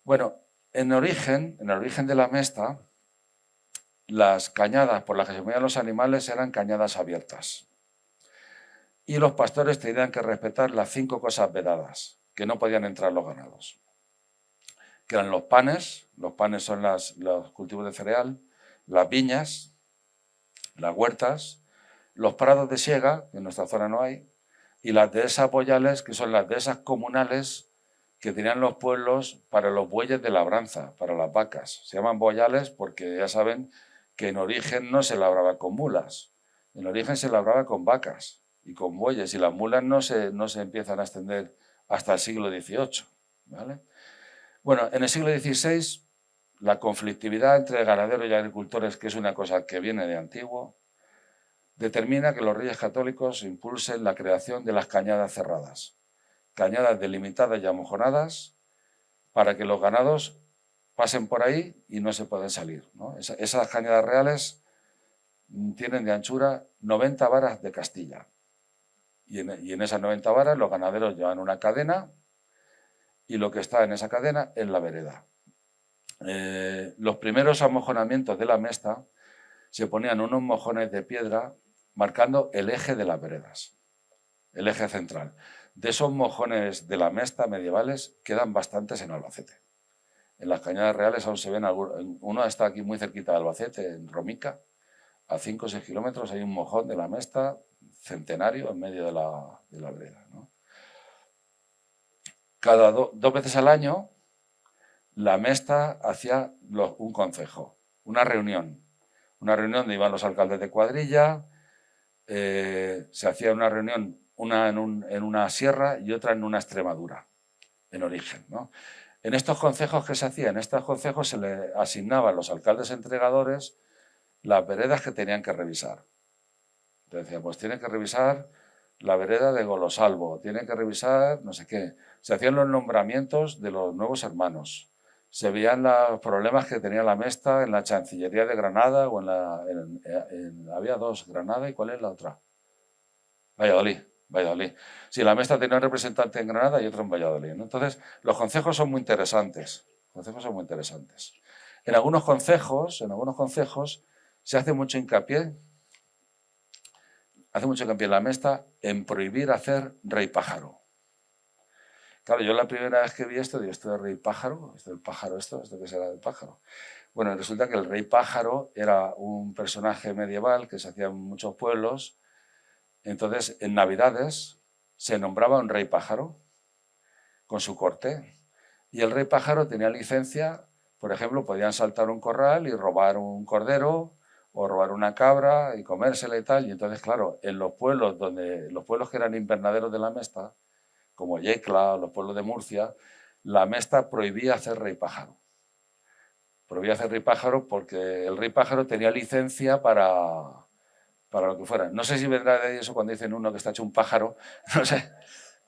Bueno, en el origen de la Mesta, las cañadas por las que se movían los animales eran cañadas abiertas. Y los pastores tenían que respetar las 5 cosas vedadas, que no podían entrar los ganados. Que eran los panes son los cultivos de cereal, las viñas, las huertas, los prados de siega, que en nuestra zona no hay, y las dehesas boyales, que son las dehesas comunales que tenían los pueblos para los bueyes de labranza, para las vacas. Se llaman boyales porque ya saben que en origen no se labraba con mulas, en origen se labraba con vacas y con bueyes, y las mulas no se empiezan a extender hasta el siglo XVIII, ¿vale? Bueno, en el siglo XVI, la conflictividad entre ganaderos y agricultores, que es una cosa que viene de antiguo, determina que los reyes católicos impulsen la creación de las cañadas cerradas, cañadas delimitadas y amojonadas para que los ganados pasen por ahí y no se pueden salir, ¿no? Esas cañadas reales tienen de anchura 90 varas de Castilla y en esas 90 varas los ganaderos llevan una cadena y lo que está en esa cadena es la vereda. Los primeros amojonamientos de la Mesta se ponían unos mojones de piedra marcando el eje de las veredas, el eje central. De esos mojones de la Mesta medievales quedan bastantes en Albacete. En las cañadas reales aún se ven algunos. Uno está aquí muy cerquita de Albacete, en Romica, a 5 o 6 kilómetros hay un mojón de la Mesta centenario en medio de la vereda, ¿no? Cada 2 veces al año la Mesta hacía un concejo, una reunión donde iban los alcaldes de cuadrilla, se hacía una reunión, una en una sierra y otra en una Extremadura, en origen, ¿no? En estos concejos que se hacían, en estos concejos se le asignaban a los alcaldes entregadores las veredas que tenían que revisar. Entonces decían, pues tienen que revisar la vereda de Golosalvo, tienen que revisar no sé qué. Se hacían los nombramientos de los nuevos hermanos. Se veían los problemas que tenía la Mesta en la Chancillería de Granada o había 2, Granada y ¿cuál es la otra? Valladolid. Sí, la Mesta tenía un representante en Granada y otro en Valladolid, ¿no? Entonces, los concejos son muy interesantes. En algunos concejos se hace mucho hincapié en la Mesta en prohibir hacer rey pájaro. Claro, yo la primera vez que vi esto, digo, ¿esto es rey pájaro? ¿Esto es el pájaro esto? ¿Esto qué será del pájaro? Bueno, resulta que el rey pájaro era un personaje medieval que se hacía en muchos pueblos. Entonces, en Navidades se nombraba un rey pájaro con su corte. Y el rey pájaro tenía licencia, por ejemplo, podían saltar un corral y robar un cordero o robar una cabra y comérsela y tal. Y entonces, claro, en los pueblos que eran invernaderos de la Mesta, como Yecla, los pueblos de Murcia, la Mesta prohibía hacer rey pájaro. Prohibía hacer rey pájaro porque el rey pájaro tenía licencia para lo que fuera. No sé si vendrá de ahí eso cuando dicen uno que está hecho un pájaro, no sé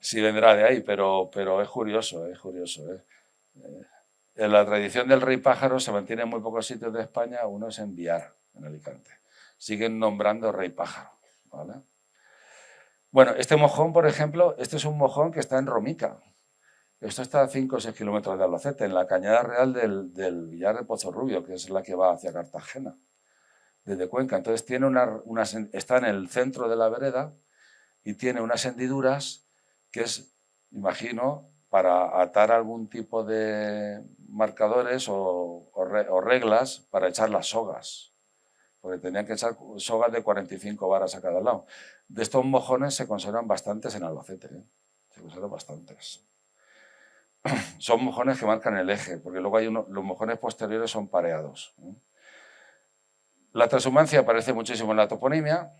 si vendrá de ahí, pero es curioso, es curioso. En la tradición del rey pájaro se mantiene en muy pocos sitios de España, uno es en Biar, en Alicante. Siguen nombrando rey pájaro, ¿vale? Bueno, este mojón, por ejemplo, este es un mojón que está en Romica. Esto está a 5 o 6 kilómetros de Albacete, en la cañada real del Villar de Pozorrubio, que es la que va hacia Cartagena, desde Cuenca. Entonces tiene está en el centro de la vereda y tiene unas hendiduras que es, imagino, para atar algún tipo de marcadores o reglas para echar las sogas, porque tenían que echar sogas de 45 varas a cada lado. De estos mojones se conservan bastantes en Albacete, ¿eh? Se conservan bastantes. Son mojones que marcan el eje, porque luego los mojones posteriores son pareados, ¿eh? La transhumancia aparece muchísimo en la toponimia.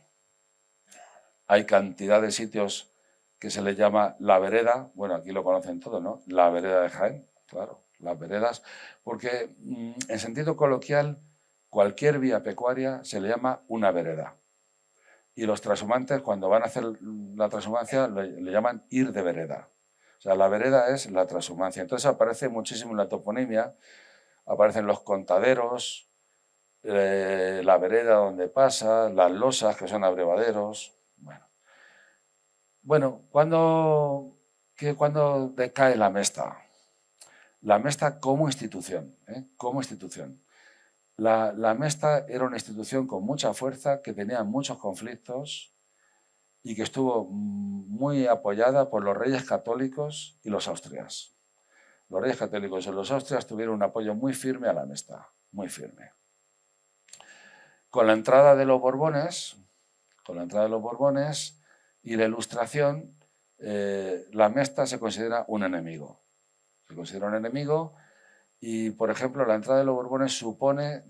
Hay cantidad de sitios que se les llama la vereda. Bueno, aquí lo conocen todos, ¿no? La vereda de Jaén, claro, las veredas. Porque en sentido coloquial, cualquier vía pecuaria se le llama una vereda. Y los transhumantes, cuando van a hacer la transhumancia, le llaman ir de vereda. O sea, la vereda es la transhumancia. Entonces aparece muchísimo en la toponimia, aparecen los contaderos, la vereda donde pasa, las losas, que son abrevaderos. Bueno, ¿cuándo decae la Mesta? La Mesta como institución, ¿eh? Como institución. La Mesta era una institución con mucha fuerza, que tenía muchos conflictos y que estuvo muy apoyada por los reyes católicos y los austrias. Los reyes católicos y los austrias tuvieron un apoyo muy firme a la Mesta, muy firme. Con la entrada de los Borbones y la Ilustración, la Mesta se considera un enemigo. Se considera un enemigo y, por ejemplo, la entrada de los Borbones supone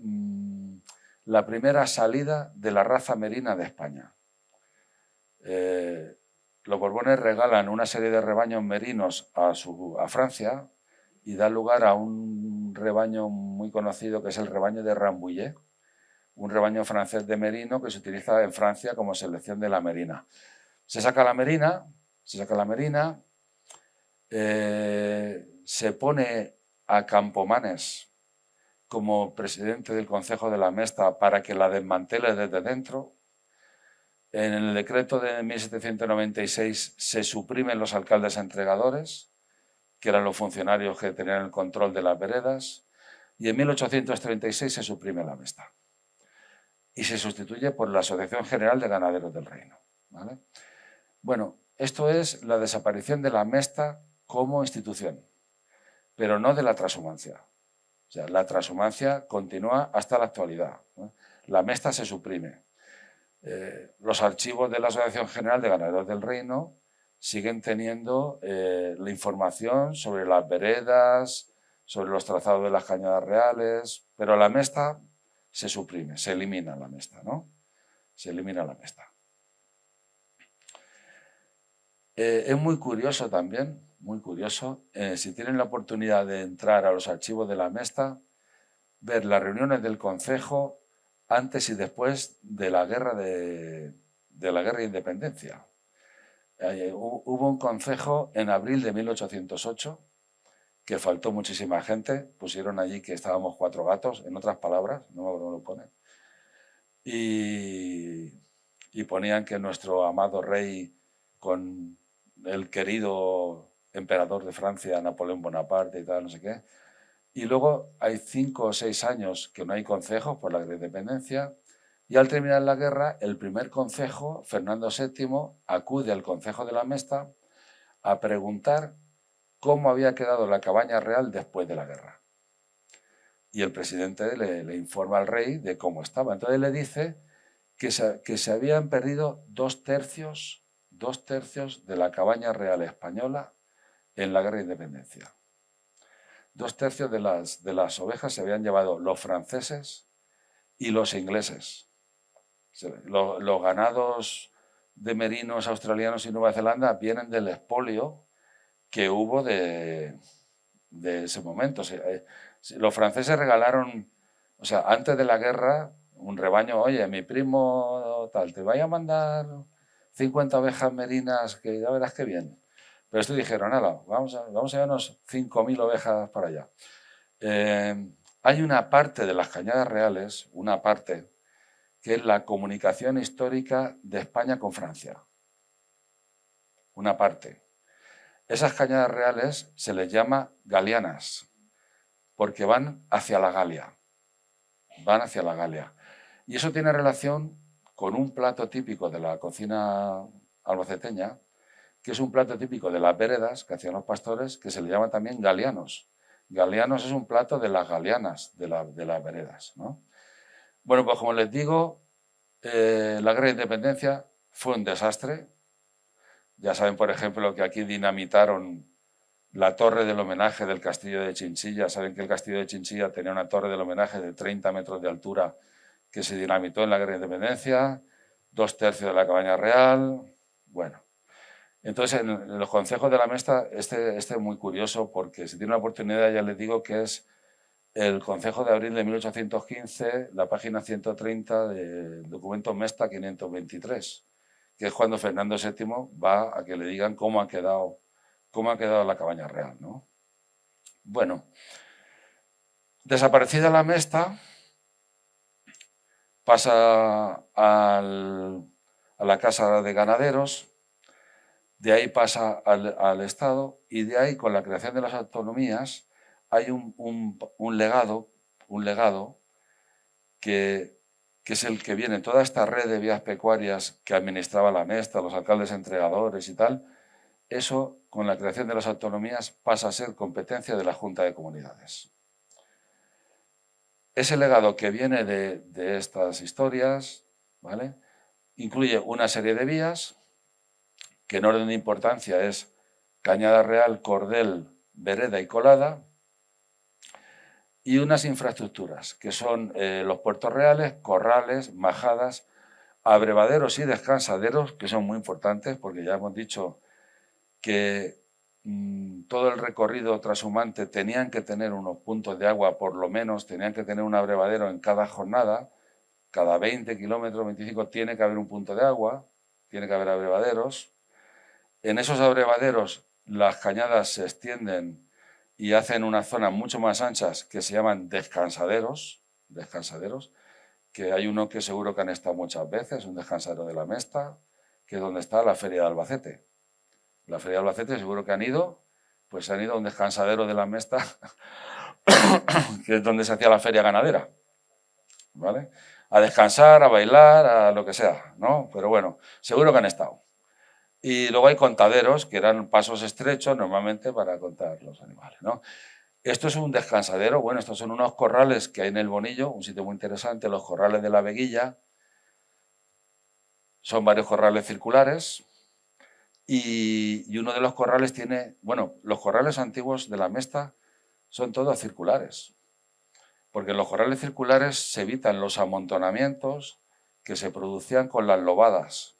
la primera salida de la raza merina de España. Los Borbones regalan una serie de rebaños merinos a Francia y da lugar a un rebaño muy conocido que es el rebaño de Rambouillet, un rebaño francés de merino que se utiliza en Francia como selección de la merina. Se saca la merina, se pone a Campomanes como presidente del Consejo de la Mesta para que la desmantele desde dentro. En el decreto de 1796 se suprimen los alcaldes entregadores, que eran los funcionarios que tenían el control de las veredas, y en 1836 se suprime la Mesta y se sustituye por la Asociación General de Ganaderos del Reino, ¿vale? Bueno, esto es la desaparición de la Mesta como institución, pero no de la transhumancia. O sea, la transhumancia continúa hasta la actualidad, ¿no? La Mesta se suprime. Los archivos de la Asociación General de Ganaderos del Reino siguen teniendo la información sobre las veredas, sobre los trazados de las cañadas reales, pero la Mesta se suprime, se elimina la Mesta, ¿no? Se elimina la Mesta. Es muy curioso también, muy curioso, si tienen la oportunidad de entrar a los archivos de la Mesta, ver las reuniones del Concejo antes y después de la guerra de independencia. Hubo un concejo en abril de 1808 que faltó muchísima gente, pusieron allí que estábamos 4 gatos, en otras palabras, no me lo ponen, y ponían que nuestro amado rey, con el querido emperador de Francia, Napoleón Bonaparte y tal, no sé qué, y luego hay 5 o 6 años que no hay concejos por la independencia, y al terminar la guerra, el primer concejo, Fernando VII, acude al Concejo de la Mesta a preguntar cómo había quedado la Cabaña Real después de la guerra. Y el presidente le informa al rey de cómo estaba. Entonces le dice que se habían perdido 2/3 de la Cabaña Real española en la Guerra de Independencia. 2/3 de las ovejas se habían llevado los franceses y los ingleses. Los ganados de merinos australianos y Nueva Zelanda vienen del expolio que hubo de ese momento. Los franceses regalaron, o sea, antes de la guerra, un rebaño, oye, mi primo tal, te vaya a mandar 50 ovejas merinas, que ya verás qué bien. Pero estos dijeron, nada, vamos a llevarnos 5.000 ovejas para allá. Hay una parte de las Cañadas Reales, una parte, que es la comunicación histórica de España con Francia. Una parte. Esas Cañadas Reales se les llama galianas, porque van hacia la Galia. Van hacia la Galia. Y eso tiene relación con un plato típico de la cocina albaceteña, que es un plato típico de las veredas que hacían los pastores, que se le llama también galianos. Galianos es un plato de las galianas, de las veredas, ¿no? Bueno, pues como les digo, la Guerra de Independencia fue un desastre. Ya saben, por ejemplo, que aquí dinamitaron la torre del homenaje del castillo de Chinchilla. Saben que el castillo de Chinchilla tenía una torre del homenaje de 30 metros de altura que se dinamitó en la Guerra de Independencia, 2/3 de la Cabaña Real. Bueno, entonces en los concejos de la Mesta, este es muy curioso porque si tiene una oportunidad ya les digo que es el Concejo de Abril de 1815, la página 130 del documento Mesta 523, que es cuando Fernando VII va a que le digan cómo ha quedado la Cabaña Real, ¿no? Bueno, desaparecida la Mesta, pasa a la Casa de Ganaderos, de ahí pasa al Estado y de ahí, con la creación de las autonomías, hay un legado que es el que viene, toda esta red de vías pecuarias que administraba la Mesta, los alcaldes entregadores y tal. Eso, con la creación de las autonomías, pasa a ser competencia de la Junta de Comunidades. Ese legado que viene de estas historias, ¿vale?, incluye una serie de vías, que en orden de importancia es Cañada Real, Cordel, Vereda y Colada, y unas infraestructuras, que son los puertos reales, corrales, majadas, abrevaderos y descansaderos, que son muy importantes, porque ya hemos dicho que todo el recorrido trashumante tenían que tener unos puntos de agua, por lo menos tenían que tener un abrevadero en cada jornada, cada 20 kilómetros, 25, tiene que haber un punto de agua, tiene que haber abrevaderos. En esos abrevaderos las cañadas se extienden y hacen unas zonas mucho más anchas que se llaman descansaderos, que hay uno que seguro que han estado muchas veces, un descansadero de la Mesta, que es donde está la Feria de Albacete. La Feria de Albacete seguro que han ido, pues han ido a un descansadero de la Mesta, que es donde se hacía la feria ganadera, ¿vale? A descansar, a bailar, a lo que sea, ¿no? Pero bueno, seguro que han estado. Y luego hay contaderos, que eran pasos estrechos normalmente para contar los animales, ¿no? Esto es un descansadero, bueno, estos son unos corrales que hay en el Bonillo, un sitio muy interesante, los corrales de la Veguilla. Son varios corrales circulares. Y uno de los corrales tiene, bueno, los corrales antiguos de la Mesta son todos circulares, porque en los corrales circulares se evitan los amontonamientos que se producían con las lobadas.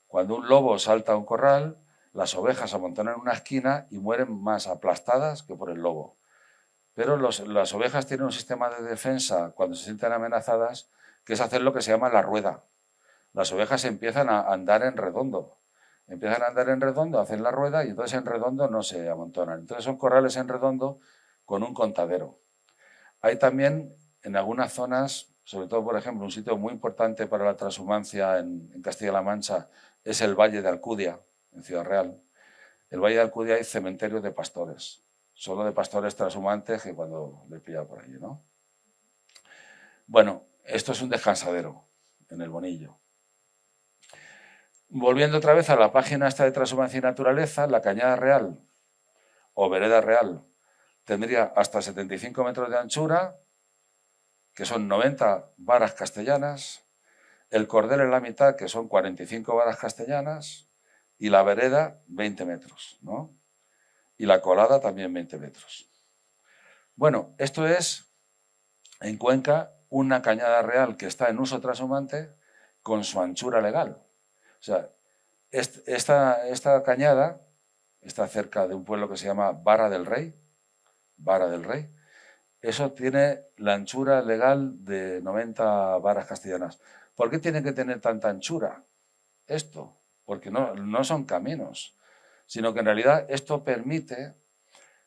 Cuando un lobo salta a un corral, las ovejas se amontonan en una esquina y mueren más aplastadas que por el lobo. Pero las ovejas tienen un sistema de defensa cuando se sienten amenazadas, que es hacer lo que se llama la rueda. Las ovejas empiezan a andar en redondo. Hacen la rueda y entonces en redondo no se amontonan. Entonces son corrales en redondo con un contadero. Hay también en algunas zonas, sobre todo por ejemplo, un sitio muy importante para la transhumancia en Castilla-La Mancha es el Valle de Alcudia, en Ciudad Real. El Valle de Alcudia hay cementerios de pastores, solo de pastores transhumantes que cuando les pilla por allí, ¿no? Bueno, esto es un descansadero en el Bonillo. Volviendo otra vez a la página esta de Transhumancia y Naturaleza, la Cañada Real o vereda real tendría hasta 75 metros de anchura, que son 90 varas castellanas, el cordel en la mitad, que son 45 varas castellanas, y la vereda 20 metros, ¿no? Y la colada también 20 metros. Bueno, esto es, en Cuenca, una cañada real que está en uso trashumante con su anchura legal. O sea, esta cañada está cerca de un pueblo que se llama Vara del Rey. Eso tiene la anchura legal de 90 varas castellanas. ¿Por qué tiene que tener tanta anchura esto? Porque no son caminos, sino que en realidad esto permite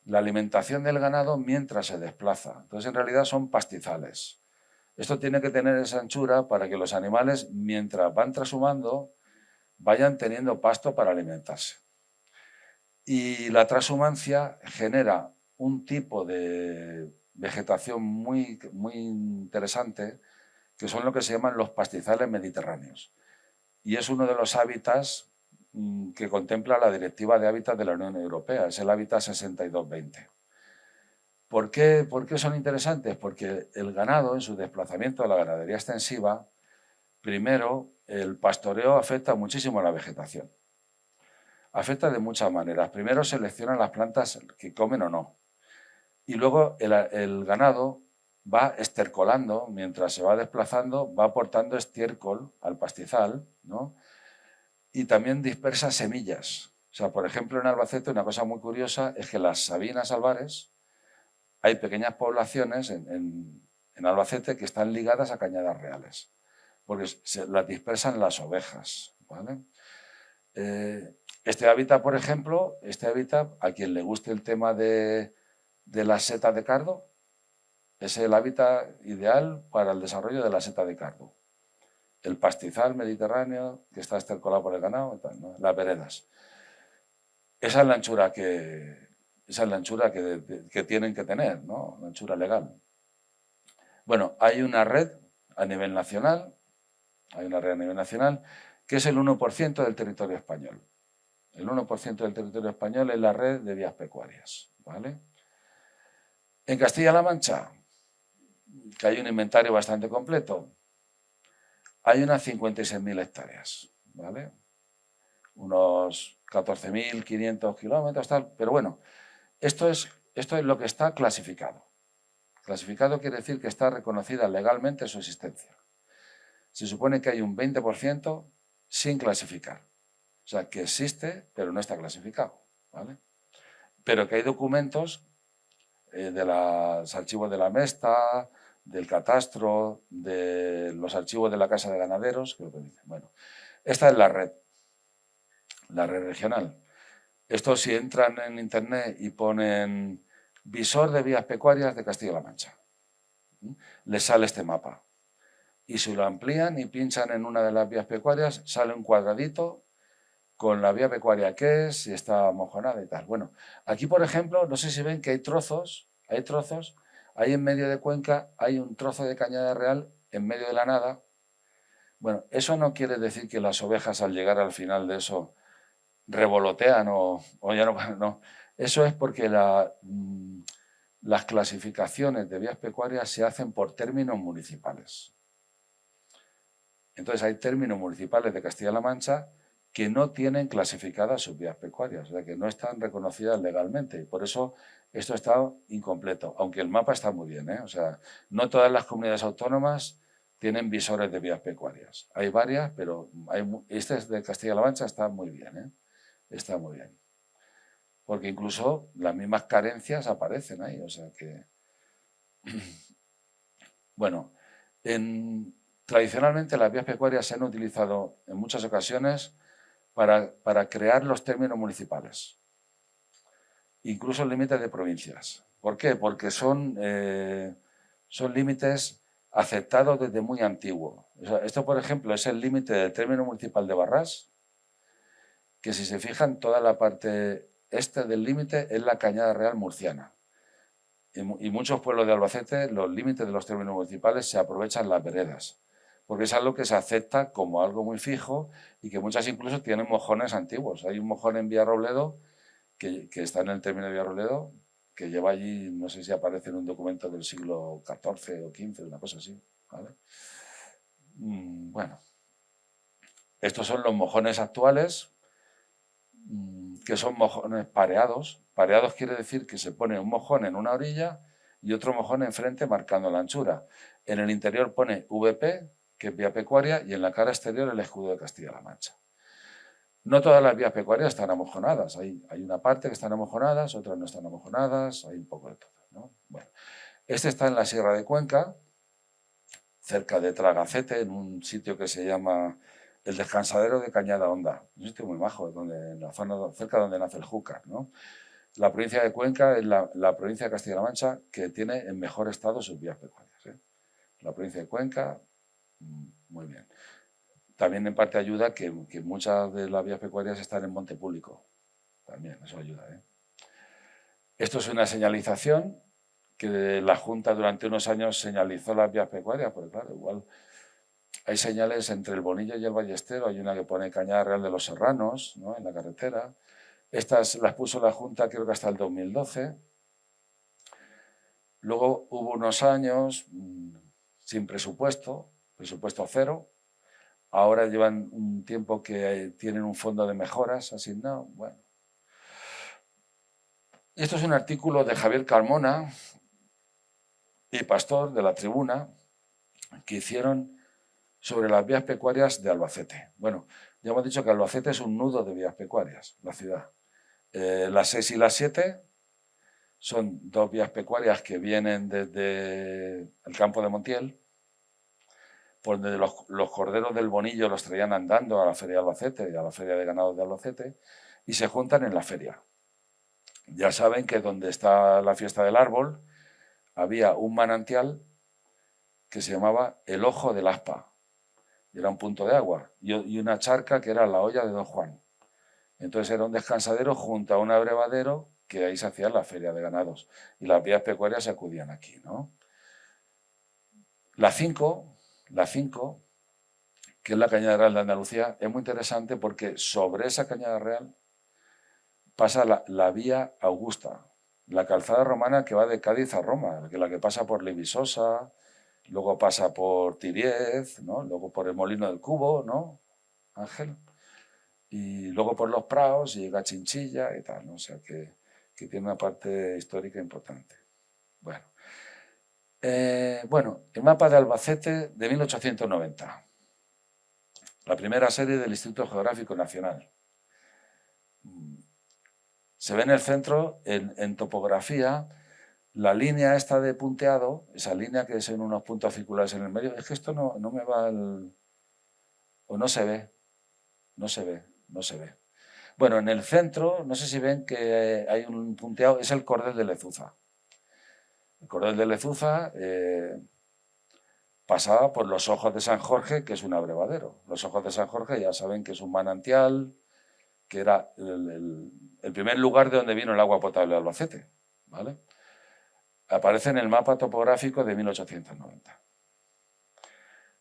la alimentación del ganado mientras se desplaza. Entonces, en realidad son pastizales. Esto tiene que tener esa anchura para que los animales, mientras van trashumando, vayan teniendo pasto para alimentarse. Y la transhumancia genera un tipo de vegetación muy interesante, que son lo que se llaman los pastizales mediterráneos. Y es uno de los hábitats que contempla la Directiva de Hábitat de la Unión Europea, es el hábitat 6220. ¿Por qué son interesantes? Porque el ganado, en su desplazamiento a la ganadería extensiva, primero, el pastoreo afecta muchísimo a la vegetación. Afecta de muchas maneras. Primero seleccionan las plantas que comen o no. Y luego el ganado va estercolando, mientras se va desplazando, va aportando estiércol al pastizal, ¿no? Y también dispersa semillas. O sea, por ejemplo, en Albacete una cosa muy curiosa es que las sabinas albares, hay pequeñas poblaciones en Albacete que están ligadas a cañadas reales, porque se las dispersan las ovejas, ¿vale? Este hábitat, por ejemplo, a quien le guste el tema de las setas de cardo, es el hábitat ideal para el desarrollo de la seta de cardo. El pastizal mediterráneo que está estercolado por el ganado, ¿no? Las veredas. Esa es la anchura que tienen que tener, ¿no? La anchura legal. Bueno, hay una red a nivel nacional, que es el 1% del territorio español. El 1% del territorio español es la red de vías pecuarias, ¿vale? En Castilla-La Mancha, que hay un inventario bastante completo, hay unas 56.000 hectáreas, ¿vale? Unos 14.500 kilómetros, tal. Pero bueno, esto es lo que está clasificado. Clasificado quiere decir que está reconocida legalmente su existencia. Se supone que hay un 20% sin clasificar. O sea, que existe, pero no está clasificado, ¿vale? Pero que hay documentos de los archivos de la Mesta, del catastro, de los archivos de la Casa de Ganaderos, que lo que dicen. Bueno, esta es la red regional. Esto, si entran en internet y ponen visor de vías pecuarias de Castilla-La Mancha, les sale este mapa. Y si lo amplían y pinchan en una de las vías pecuarias, sale un cuadradito con la vía pecuaria que es, si está mojonada y tal. Bueno, aquí, por ejemplo, no sé si ven que hay trozos, ahí en medio de Cuenca hay un trozo de cañada real en medio de la nada. Bueno, eso no quiere decir que las ovejas, al llegar al final de eso, revolotean o ya no. Eso es porque las clasificaciones de vías pecuarias se hacen por términos municipales. Entonces hay términos municipales de Castilla-La Mancha que no tienen clasificadas sus vías pecuarias, o sea, que no están reconocidas legalmente. Y por eso esto está incompleto, aunque el mapa está muy bien, ¿eh? O sea, no todas las comunidades autónomas tienen visores de vías pecuarias. Hay varias, pero este de Castilla-La Mancha está muy bien, ¿eh? Está muy bien. Porque incluso las mismas carencias aparecen ahí, o sea que... Bueno, tradicionalmente las vías pecuarias se han utilizado en muchas ocasiones para crear los términos municipales, incluso límites de provincias. ¿Por qué? Porque son límites aceptados desde muy antiguo. O sea, esto, por ejemplo, es el límite del término municipal de Barrás, que si se fijan, toda la parte este del límite es la Cañada Real murciana. Y muchos pueblos de Albacete, los límites de los términos municipales se aprovechan las veredas, porque es algo que se acepta como algo muy fijo y que muchas incluso tienen mojones antiguos. Hay un mojón en Villarrobledo que está en el término de Villarrobledo, que lleva allí, no sé si aparece en un documento del siglo XIV o XV, una cosa así, ¿vale? Bueno, estos son los mojones actuales, que son mojones pareados. Pareados quiere decir que se pone un mojón en una orilla y otro mojón enfrente marcando la anchura. En el interior pone VP, que es vía pecuaria, y en la cara exterior el escudo de Castilla-La Mancha. No todas las vías pecuarias están amojonadas. Hay una parte que están amojonadas, otras no están amojonadas, hay un poco de todo, ¿no? Bueno, este está en la Sierra de Cuenca, cerca de Tragacete, en un sitio que se llama el Descansadero de Cañada Honda. Un sitio muy majo, en la zona cerca donde nace el Júcar, ¿no? La provincia de Cuenca es la provincia de Castilla-La Mancha que tiene en mejor estado sus vías pecuarias, ¿eh? La provincia de Cuenca, muy bien. También en parte ayuda que muchas de las vías pecuarias están en monte público. También, eso ayuda, ¿eh? Esto es una señalización que la Junta durante unos años señalizó las vías pecuarias, porque claro, igual hay señales entre el Bonillo y el Ballestero. Hay una que pone Cañada Real de los Serranos, ¿no?, en la carretera. Estas las puso la Junta creo que hasta el 2012. Luego hubo unos años sin presupuesto cero. Ahora llevan un tiempo que tienen un fondo de mejoras asignado. Bueno. Esto es un artículo de Javier Carmona y Pastor, de La Tribuna, que hicieron sobre las vías pecuarias de Albacete. Bueno, ya hemos dicho que Albacete es un nudo de vías pecuarias, la ciudad. Las 6 y las 7 son dos vías pecuarias que vienen desde el campo de Montiel, por donde los corderos del Bonillo los traían andando a la feria de Albacete y a la feria de ganados de Albacete, y se juntan en la feria. Ya saben que donde está la fiesta del árbol había un manantial que se llamaba el Ojo del Aspa, y era un punto de agua, y una charca que era la olla de Don Juan. Entonces era un descansadero junto a un abrevadero, que ahí se hacía la feria de ganados, y las vías pecuarias se acudían aquí, ¿no? La 5, que es la Cañada Real de Andalucía, es muy interesante porque sobre esa Cañada Real pasa la vía Augusta, la calzada romana que va de Cádiz a Roma, la que pasa por Levisosa, luego pasa por Tiriez, ¿no?, luego por el Molino del Cubo, ¿no, Ángel? Y luego por los Praos y llega a Chinchilla y tal, ¿no? O sea que tiene una parte histórica importante. Bueno. El mapa de Albacete de 1890. La primera serie del Instituto Geográfico Nacional. Se ve en el centro, en topografía, la línea esta de punteado, esa línea que son unos puntos circulares en el medio. Es que esto no me va o no se ve. No se ve. Bueno, en el centro, no sé si ven que hay un punteado, es el Cordel de Lezuza. El Cordel de Lezuza pasaba por los Ojos de San Jorge, que es un abrevadero. Los Ojos de San Jorge ya saben que es un manantial, que era el primer lugar de donde vino el agua potable de Albacete, ¿vale? Aparece en el mapa topográfico de 1890.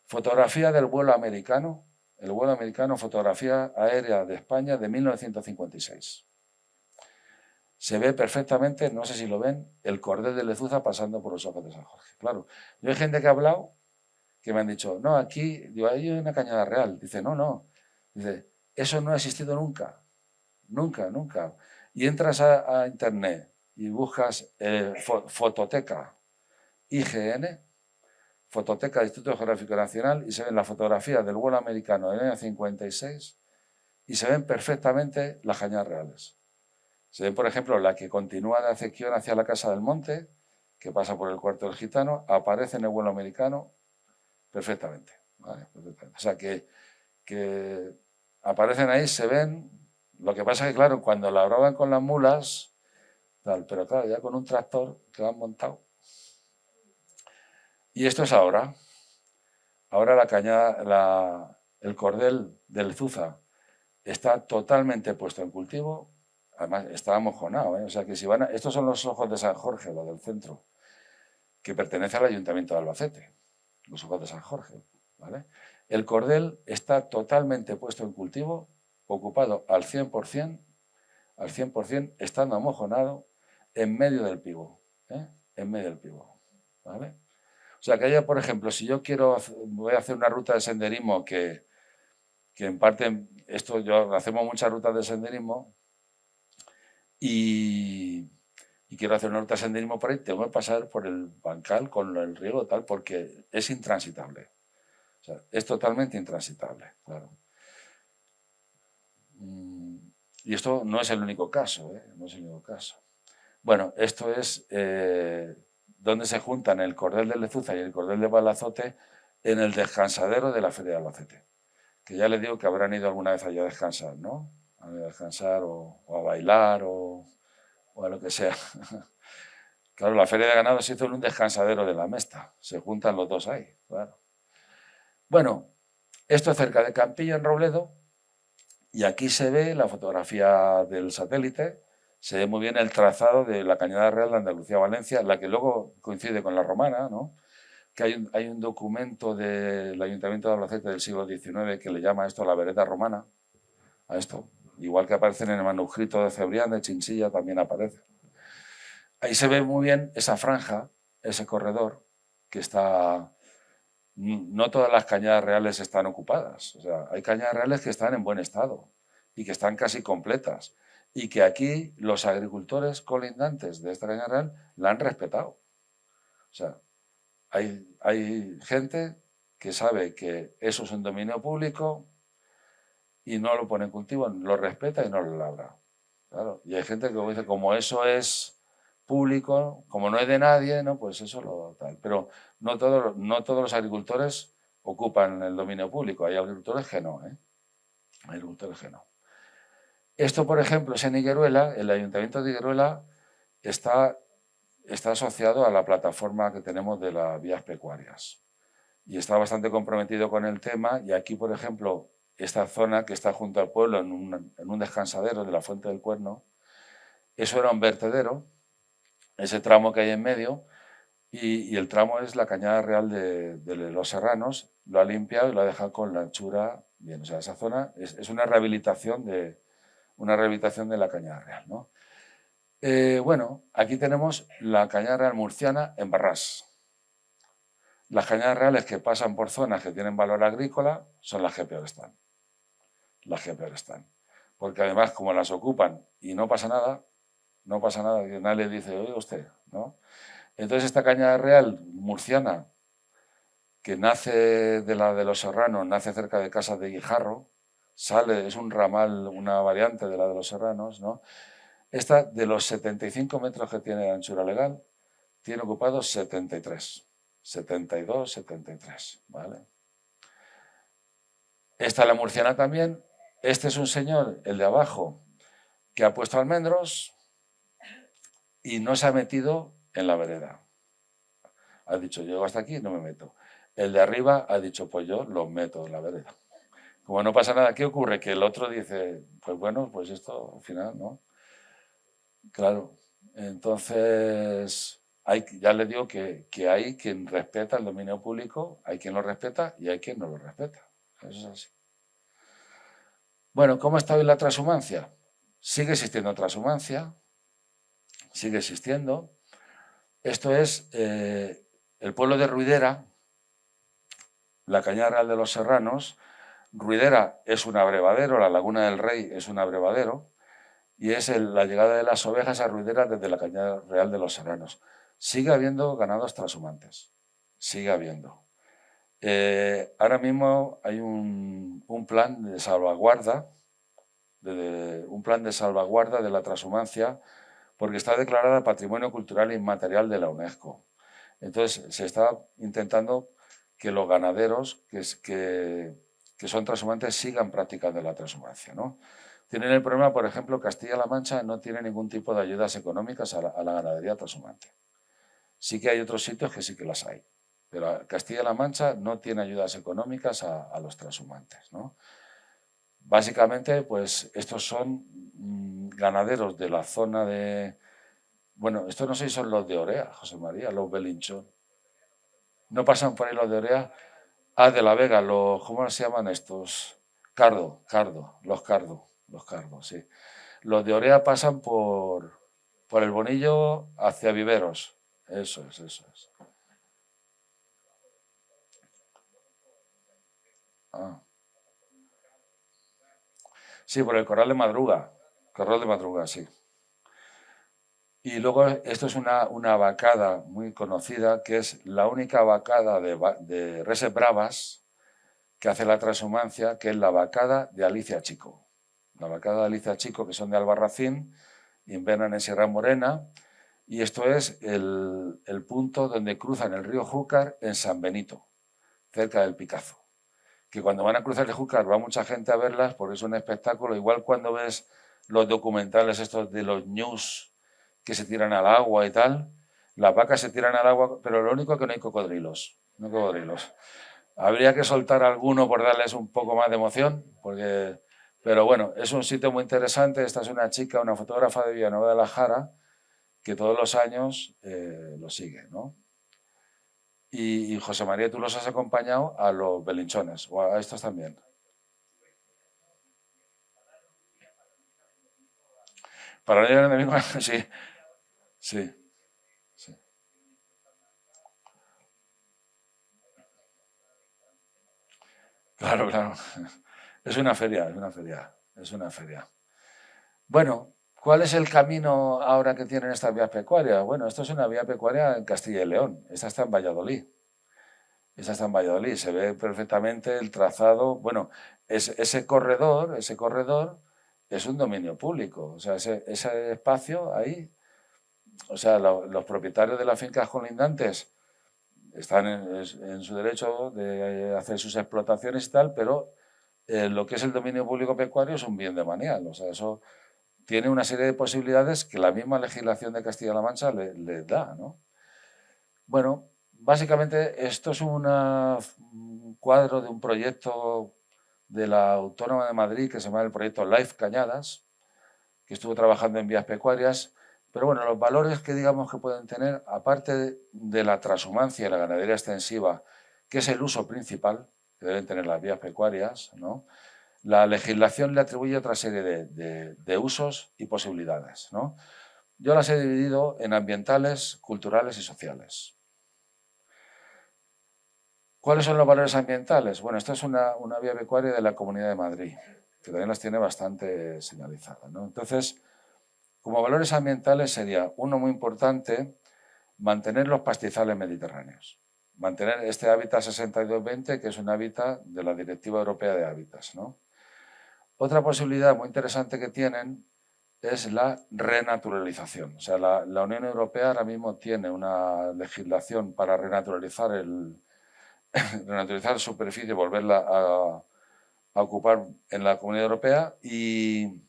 Fotografía del vuelo americano. El vuelo americano, fotografía aérea de España de 1956. Se ve perfectamente, no sé si lo ven, el Cordel de Lezuza pasando por los Ojos de San Jorge. Claro, yo hay gente que ha hablado que me han dicho, no, aquí, digo, hay una Cañada Real. Dice, no. Dice, eso no ha existido nunca. Nunca. Y entras a internet y buscas fototeca IGN, fototeca del Instituto Geográfico Nacional, y se ven las fotografías del vuelo americano del año 56 y se ven perfectamente las Cañadas Reales. Se ven, por ejemplo, la que continúa de Acequión hacia la Casa del Monte, que pasa por el Cuarto del Gitano, aparece en el vuelo americano perfectamente, ¿vale? Perfectamente. O sea que aparecen ahí, se ven. Lo que pasa es que, claro, cuando labraban con las mulas, tal, pero claro, ya con un tractor que lo han montado. Y esto es ahora. Ahora la cañada, el cordel del Lezuza está totalmente puesto en cultivo. Además, está amojonado, ¿eh? O sea que si van estos son los Ojos de San Jorge, los del centro, que pertenece al Ayuntamiento de Albacete. Los Ojos de San Jorge, ¿vale? El cordel está totalmente puesto en cultivo, ocupado al 100%, al 100%, estando amojonado en medio del pivo, ¿eh? En medio del pivo, ¿vale? O sea, que haya, por ejemplo, si yo voy a hacer una ruta de senderismo que en parte, hacemos muchas rutas de senderismo y quiero hacer una ruta de senderismo por ahí, tengo que pasar por el bancal con el riego tal, porque es intransitable. O sea, es totalmente intransitable, claro. Y esto no es el único caso, ¿eh? No es el único caso. Bueno, esto es donde se juntan el Cordel de Lezuza y el Cordel de Balazote en el descansadero de la Feria de Albacete. Que ya les digo que habrán ido alguna vez allá a descansar, ¿no? A descansar o a bailar o a lo que sea. Claro, la Feria de Ganado se hizo en un descansadero de la Mesta. Se juntan los dos ahí, claro. Bueno, esto es cerca de Campillo, en Robledo, y aquí se ve la fotografía del satélite, se ve muy bien el trazado de la Cañada Real de Andalucía-Valencia, la que luego coincide con la romana, ¿no? Que hay un documento del Ayuntamiento de Albacete del siglo XIX que le llama a esto la vereda romana, a esto, igual que aparece en el manuscrito de Cebrián, de Chinchilla, también aparece. Ahí se ve muy bien esa franja, ese corredor, que está... No todas las cañadas reales están ocupadas. O sea, hay cañadas reales que están en buen estado y que están casi completas. Y que aquí los agricultores colindantes de esta cañada real la han respetado. O sea, hay gente que sabe que eso es un dominio público y no lo pone en cultivo, lo respeta y no lo labra. Claro. Y hay gente que dice, como eso es público, como no es de nadie, ¿no? Pues eso lo tal. Pero no todos los agricultores ocupan el dominio público. Hay agricultores que no, ¿eh? Hay agricultores que no. Esto, por ejemplo, es en Higueruela. El Ayuntamiento de Higueruela está asociado a la plataforma que tenemos de las vías pecuarias. Y está bastante comprometido con el tema. Y aquí, por ejemplo, esta zona que está junto al pueblo, en un descansadero de la Fuente del Cuerno, eso era un vertedero, ese tramo que hay en medio, y el tramo es la Cañada Real de los Serranos, lo ha limpiado y lo ha dejado con la anchura bien. O sea, esa zona es una rehabilitación de la Cañada Real, ¿no? Bueno, aquí tenemos la Cañada Real murciana en Barrás. Las cañadas reales que pasan por zonas que tienen valor agrícola son las que peor están. Las que peor están. Porque además, como las ocupan y no pasa nada, que nadie le dice, oye usted, ¿no? Entonces esta cañada real murciana, que nace de la de los Serranos, nace cerca de Casas de Guijarro, es un ramal, una variante de la de los Serranos, ¿no? Esta, de los 75 metros que tiene de anchura legal, tiene ocupados 73. 72, 73, ¿vale? Esta la murciana también. Este es un señor, el de abajo, que ha puesto almendros y no se ha metido en la vereda. Ha dicho, llego hasta aquí, no me meto. El de arriba ha dicho, pues yo los meto en la vereda. Como no pasa nada, ¿qué ocurre? Que el otro dice, pues bueno, pues esto al final, ¿no? Claro. Entonces, ya le digo que hay quien respeta el dominio público, hay quien lo respeta y hay quien no lo respeta. Eso es así. Bueno, ¿cómo está hoy la transhumancia? Sigue existiendo transhumancia, sigue existiendo. Esto es el pueblo de Ruidera, la Cañada Real de los Serranos. Ruidera es un abrevadero, la Laguna del Rey es un abrevadero, y es la llegada de las ovejas a Ruidera desde la Cañada Real de los Serranos. Sigue habiendo ganados transhumantes, sigue habiendo. Ahora mismo hay un plan de salvaguarda, de la transhumancia, porque está declarada Patrimonio Cultural Inmaterial de la UNESCO. Entonces se está intentando que los ganaderos que son transhumantes sigan practicando la transhumancia, ¿no? Tienen el problema, por ejemplo, Castilla-La Mancha no tiene ningún tipo de ayudas económicas a la ganadería transhumante. Sí que hay otros sitios que sí que las hay, pero Castilla-La Mancha no tiene ayudas económicas a los transhumantes, ¿no? Básicamente, pues estos son ganaderos de la zona de... Bueno, estos no sé si son los de Orea, José María, los Belinchón. ¿No pasan por ahí los de Orea? Ah, de la Vega, ¿cómo se llaman estos? Los Cardo, sí. Los de Orea pasan por el Bonillo hacia Viveros. Eso es, eso es. Ah. Sí, por el Corral de Madruga. Corral de Madruga, sí. Y luego esto es una vacada muy conocida, que es la única vacada de reses bravas que hace la transhumancia, que es la vacada de Alicia Chico. La vacada de Alicia Chico, que son de Albarracín, invernan en Sierra Morena, y esto es el punto donde cruzan el río Júcar en San Benito, cerca del Picazo. Que cuando van a cruzar el Júcar va mucha gente a verlas porque es un espectáculo, igual cuando ves los documentales estos de los news que se tiran al agua y tal, las vacas se tiran al agua, pero lo único que no hay cocodrilos, no hay cocodrilos. Habría que soltar alguno por darles un poco más de emoción, pero bueno, es un sitio muy interesante. Esta es una chica, una fotógrafa de Villanueva de la Jara, que todos los años lo sigue, ¿no? Y José María, tú los has acompañado a los belinchones, o a estos también. Para el enemigo, sí, sí, sí. Claro, claro. Es una feria, es una feria, es una feria. Bueno, ¿cuál es el camino ahora que tienen estas vías pecuarias? Bueno, esto es una vía pecuaria en Castilla y León. Esta está en Valladolid. Esta está en Valladolid. Se ve perfectamente el trazado. Bueno, ese corredor es un dominio público. O sea, ese espacio ahí, o sea, los propietarios de las fincas colindantes están en su derecho de hacer sus explotaciones y tal, pero lo que es el dominio público pecuario es un bien de manial. O sea, eso tiene una serie de posibilidades que la misma legislación de Castilla-La Mancha le da, ¿no? Bueno, básicamente esto es un cuadro de un proyecto de la Autónoma de Madrid que se llama el proyecto Life Cañadas, que estuvo trabajando en vías pecuarias. Pero bueno, los valores que digamos que pueden tener, aparte de la transhumancia y la ganadería extensiva, que es el uso principal que deben tener las vías pecuarias, ¿no? La legislación le atribuye otra serie de usos y posibilidades, ¿no? Yo las he dividido en ambientales, culturales y sociales. ¿Cuáles son los valores ambientales? Bueno, esta es una vía pecuaria de la Comunidad de Madrid, que también las tiene bastante señalizadas, ¿no? Entonces, como valores ambientales sería uno muy importante, mantener los pastizales mediterráneos. Mantener este hábitat 6220, que es un hábitat de la Directiva Europea de Hábitats, ¿no? Otra posibilidad muy interesante que tienen es la renaturalización. O sea, la Unión Europea ahora mismo tiene una legislación para renaturalizar superficie, volverla a ocupar en la Comunidad Europea y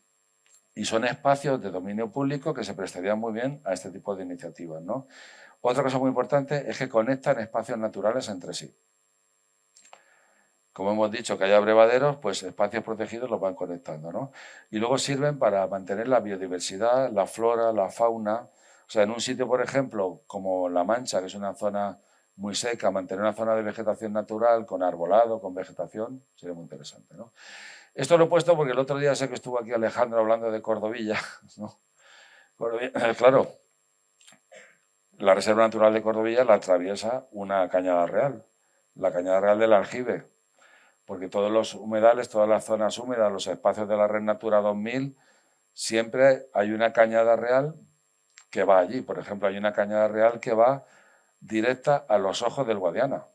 son espacios de dominio público que se prestarían muy bien a este tipo de iniciativas, ¿no? Otra cosa muy importante es que conectan espacios naturales entre sí. Como hemos dicho que hay abrevaderos, pues espacios protegidos los van conectando, ¿no? Y luego sirven para mantener la biodiversidad, la flora, la fauna. O sea, en un sitio, por ejemplo, como La Mancha, que es una zona muy seca, mantener una zona de vegetación natural con arbolado, con vegetación, sería muy interesante, ¿no? Esto lo he puesto porque el otro día sé que estuvo aquí Alejandro hablando de Cordovilla, ¿no? Claro, la Reserva Natural de Cordovilla la atraviesa una cañada real, la cañada real del Aljibe, porque todos los humedales, todas las zonas húmedas, los espacios de la Red Natura 2000, siempre hay una cañada real que va allí. Por ejemplo, hay una cañada real que va directa a los ojos del Guadiana.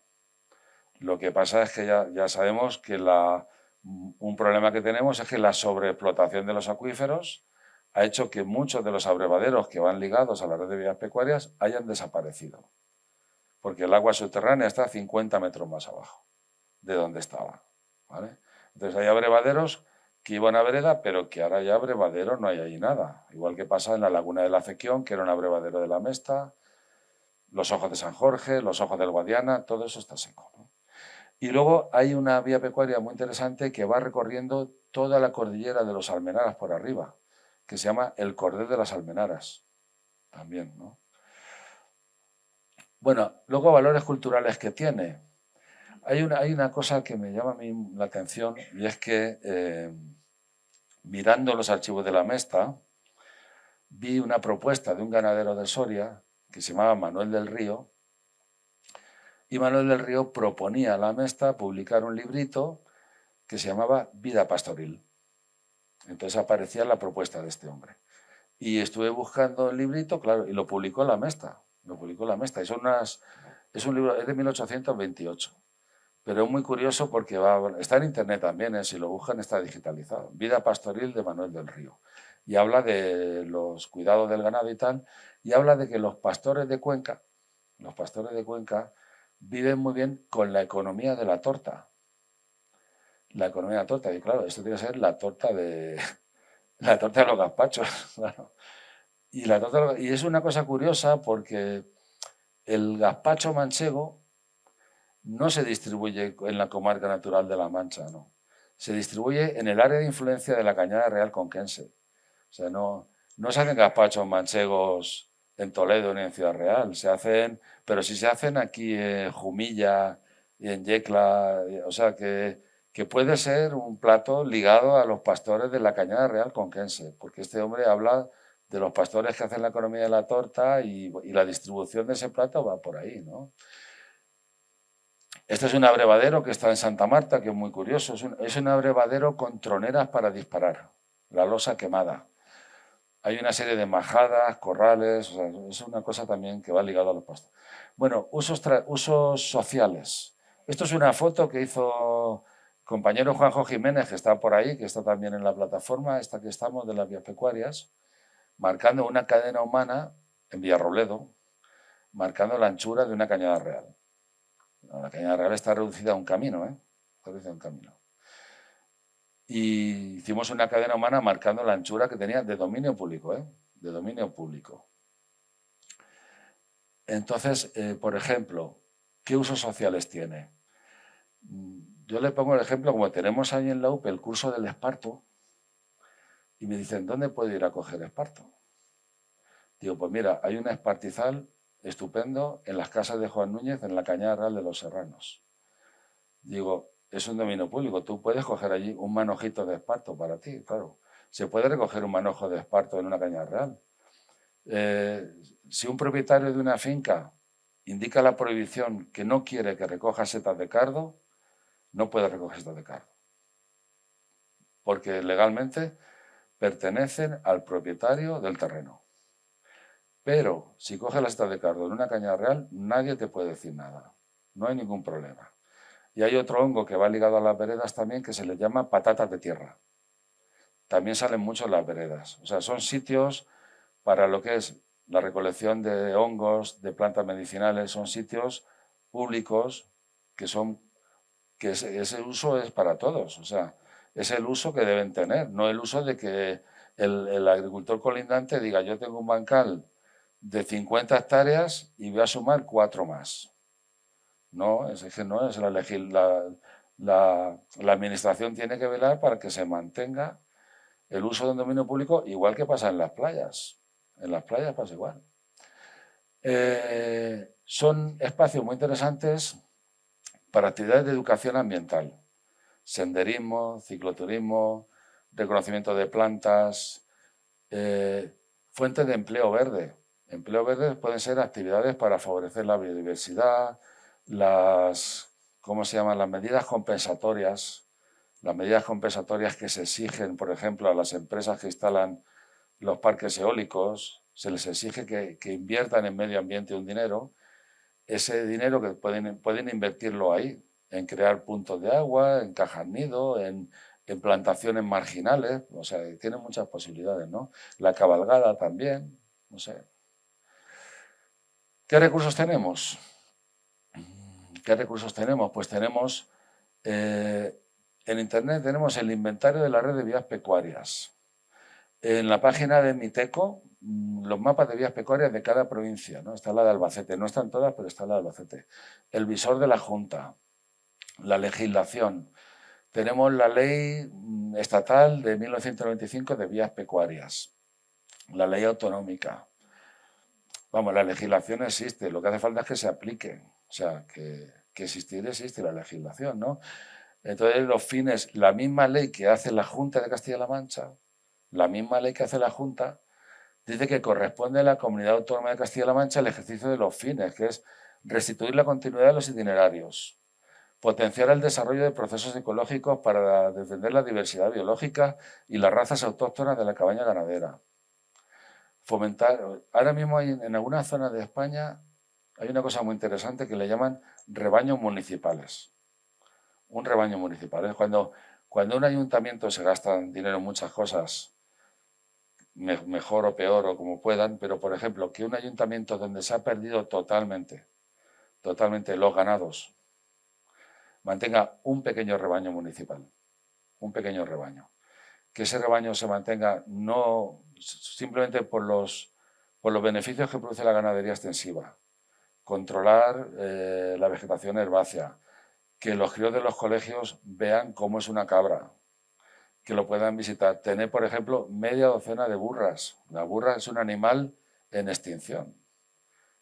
Lo que pasa es que ya sabemos que un problema que tenemos es que la sobreexplotación de los acuíferos ha hecho que muchos de los abrevaderos que van ligados a la red de vías pecuarias hayan desaparecido, porque el agua subterránea está a 50 metros más abajo de donde estaba, ¿vale? Entonces hay abrevaderos que iban a vereda, pero que ahora ya abrevaderos no hay allí nada. Igual que pasa en la laguna de la Acequión, que era un abrevadero de la Mesta, los ojos de San Jorge, los ojos del Guadiana, todo eso está seco, ¿no? Y luego hay una vía pecuaria muy interesante que va recorriendo toda la cordillera de los Almenaras por arriba, que se llama el Cordel de las Almenaras, también, ¿no? Bueno, luego valores culturales que tiene. Hay una cosa que me llama a mí la atención y es que mirando los archivos de la Mesta, vi una propuesta de un ganadero de Soria que se llamaba Manuel del Río, y Manuel del Río proponía a la Mesta publicar un librito que se llamaba Vida Pastoril. Entonces aparecía la propuesta de este hombre. Y estuve buscando el librito, claro, y lo publicó la Mesta. Lo publicó la Mesta. Es un libro, es de 1828. Pero es muy curioso porque está en internet también, si lo buscan está digitalizado. Vida Pastoril de Manuel del Río. Y habla de los cuidados del ganado y tal, y habla de que los pastores de Cuenca viven muy bien con la economía de la torta. La economía de la torta, y claro, esto tiene que ser la torta de los gazpachos. Claro. Y es una cosa curiosa porque el gazpacho manchego no se distribuye en la comarca natural de La Mancha, no. Se distribuye en el área de influencia de la Cañada Real conquense. O sea, no se hacen gazpachos manchegos en Toledo ni en Ciudad Real, pero sí se hacen aquí en Jumilla y en Yecla, o sea que puede ser un plato ligado a los pastores de la Cañada Real conquense, porque este hombre habla de los pastores que hacen la economía de la torta y la distribución de ese plato va por ahí, ¿no? Este es un abrevadero que está en Santa Marta, que es muy curioso. Es un abrevadero con troneras para disparar, la losa quemada. Hay una serie de majadas, corrales, o sea, es una cosa también que va ligada a los pastos. Bueno, usos sociales. Esto es una foto que hizo el compañero Juanjo Jiménez, que está por ahí, que está también en la plataforma, esta que estamos, de las vías pecuarias, marcando una cadena humana en Villarrobledo, marcando la anchura de una cañada real. La cañada real está reducida a un camino, Está reducida a un camino. Y hicimos una cadena humana marcando la anchura que tenía de dominio público, De dominio público. Entonces, por ejemplo, ¿qué usos sociales tiene? Yo le pongo el ejemplo, como tenemos ahí en la UPE el curso del esparto, y me dicen, ¿dónde puedo ir a coger esparto? Digo, pues mira, hay un espartizal estupendo en las casas de Juan Núñez, en la Cañada Real de los Serranos. Digo, es un dominio público, tú puedes coger allí un manojito de esparto para ti, claro. Se puede recoger un manojo de esparto en una cañada real. Si un propietario de una finca indica la prohibición que no quiere que recoja setas de cardo, no puede recoger setas de cardo. Porque legalmente pertenecen al propietario del terreno. Pero si coges las setas de cardo en una cañada real, nadie te puede decir nada. No hay ningún problema. Y hay otro hongo que va ligado a las veredas también que se le llama patatas de tierra. También salen mucho en las veredas. O sea, son sitios para lo que es la recolección de hongos, de plantas medicinales, son sitios públicos que ese uso es para todos. O sea, es el uso que deben tener, no el uso de que el agricultor colindante diga yo tengo un bancal de 50 hectáreas y voy a sumar 4 más. No, es que no es la administración tiene que velar para que se mantenga el uso de un dominio público, igual que pasa en las playas. En las playas pasa igual. Son espacios muy interesantes para actividades de educación ambiental. Senderismo, cicloturismo, reconocimiento de plantas, fuentes de empleo verde. Empleo verde pueden ser actividades para favorecer la biodiversidad, ¿cómo se llaman? Las medidas compensatorias. Las medidas compensatorias que se exigen, por ejemplo, a las empresas que instalan los parques eólicos, se les exige que inviertan en medio ambiente un dinero. Ese dinero que pueden invertirlo ahí, en crear puntos de agua, en cajas nido, en plantaciones marginales, o sea, tienen muchas posibilidades, ¿no? La cabalgada también, no sé. ¿Qué recursos tenemos? ¿Qué recursos tenemos? Pues tenemos, en Internet tenemos el inventario de la red de vías pecuarias. En la página de Miteco, los mapas de vías pecuarias de cada provincia, ¿no? Está la de Albacete, no están todas, pero está la de Albacete. El visor de la Junta, la legislación. Tenemos la ley estatal de 1995 de vías pecuarias, la ley autonómica. Vamos, la legislación existe, lo que hace falta es que se aplique. O sea, que existir existe la legislación, ¿no? Entonces los fines, la misma ley que hace la Junta de Castilla-La Mancha, la misma ley que hace la Junta, dice que corresponde a la Comunidad Autónoma de Castilla-La Mancha el ejercicio de los fines, que es restituir la continuidad de los itinerarios, potenciar el desarrollo de procesos ecológicos para defender la diversidad biológica y las razas autóctonas de la cabaña ganadera. Fomentar, ahora mismo hay en algunas zonas de España hay una cosa muy interesante que le llaman rebaños municipales. Un rebaño municipal es cuando un ayuntamiento se gasta dinero en muchas cosas, mejor o peor o como puedan, pero por ejemplo, que un ayuntamiento donde se ha perdido totalmente los ganados, mantenga un pequeño rebaño municipal, un pequeño rebaño. Que ese rebaño se mantenga no simplemente por los beneficios que produce la ganadería extensiva, controlar la vegetación herbácea, que los críos de los colegios vean cómo es una cabra, que lo puedan visitar. Tener, por ejemplo, media docena de burras. La burra es un animal en extinción.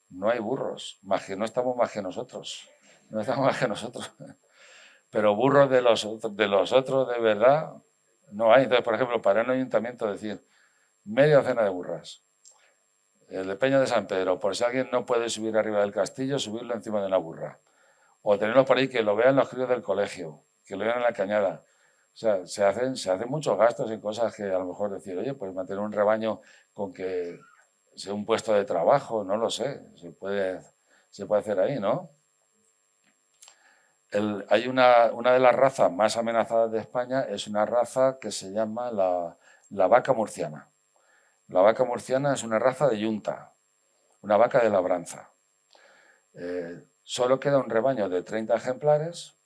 No hay burros, no estamos más que nosotros. No estamos más que nosotros. Pero burros de los otros de verdad no hay. Entonces, por ejemplo, para un ayuntamiento decir media docena de burras. El de Peña de San Pedro, por si alguien no puede subir arriba del castillo, subirlo encima de una burra. O tenerlos por ahí que lo vean los críos del colegio, que lo vean en la cañada. O sea, se hacen muchos gastos en cosas que a lo mejor decir, oye, pues mantener un rebaño con que sea un puesto de trabajo, no lo sé, se puede hacer ahí, ¿no? Hay una de las razas más amenazadas de España, es una raza que se llama la vaca murciana. La vaca murciana es una raza de yunta, una vaca de labranza. Solo queda un rebaño de 30 ejemplares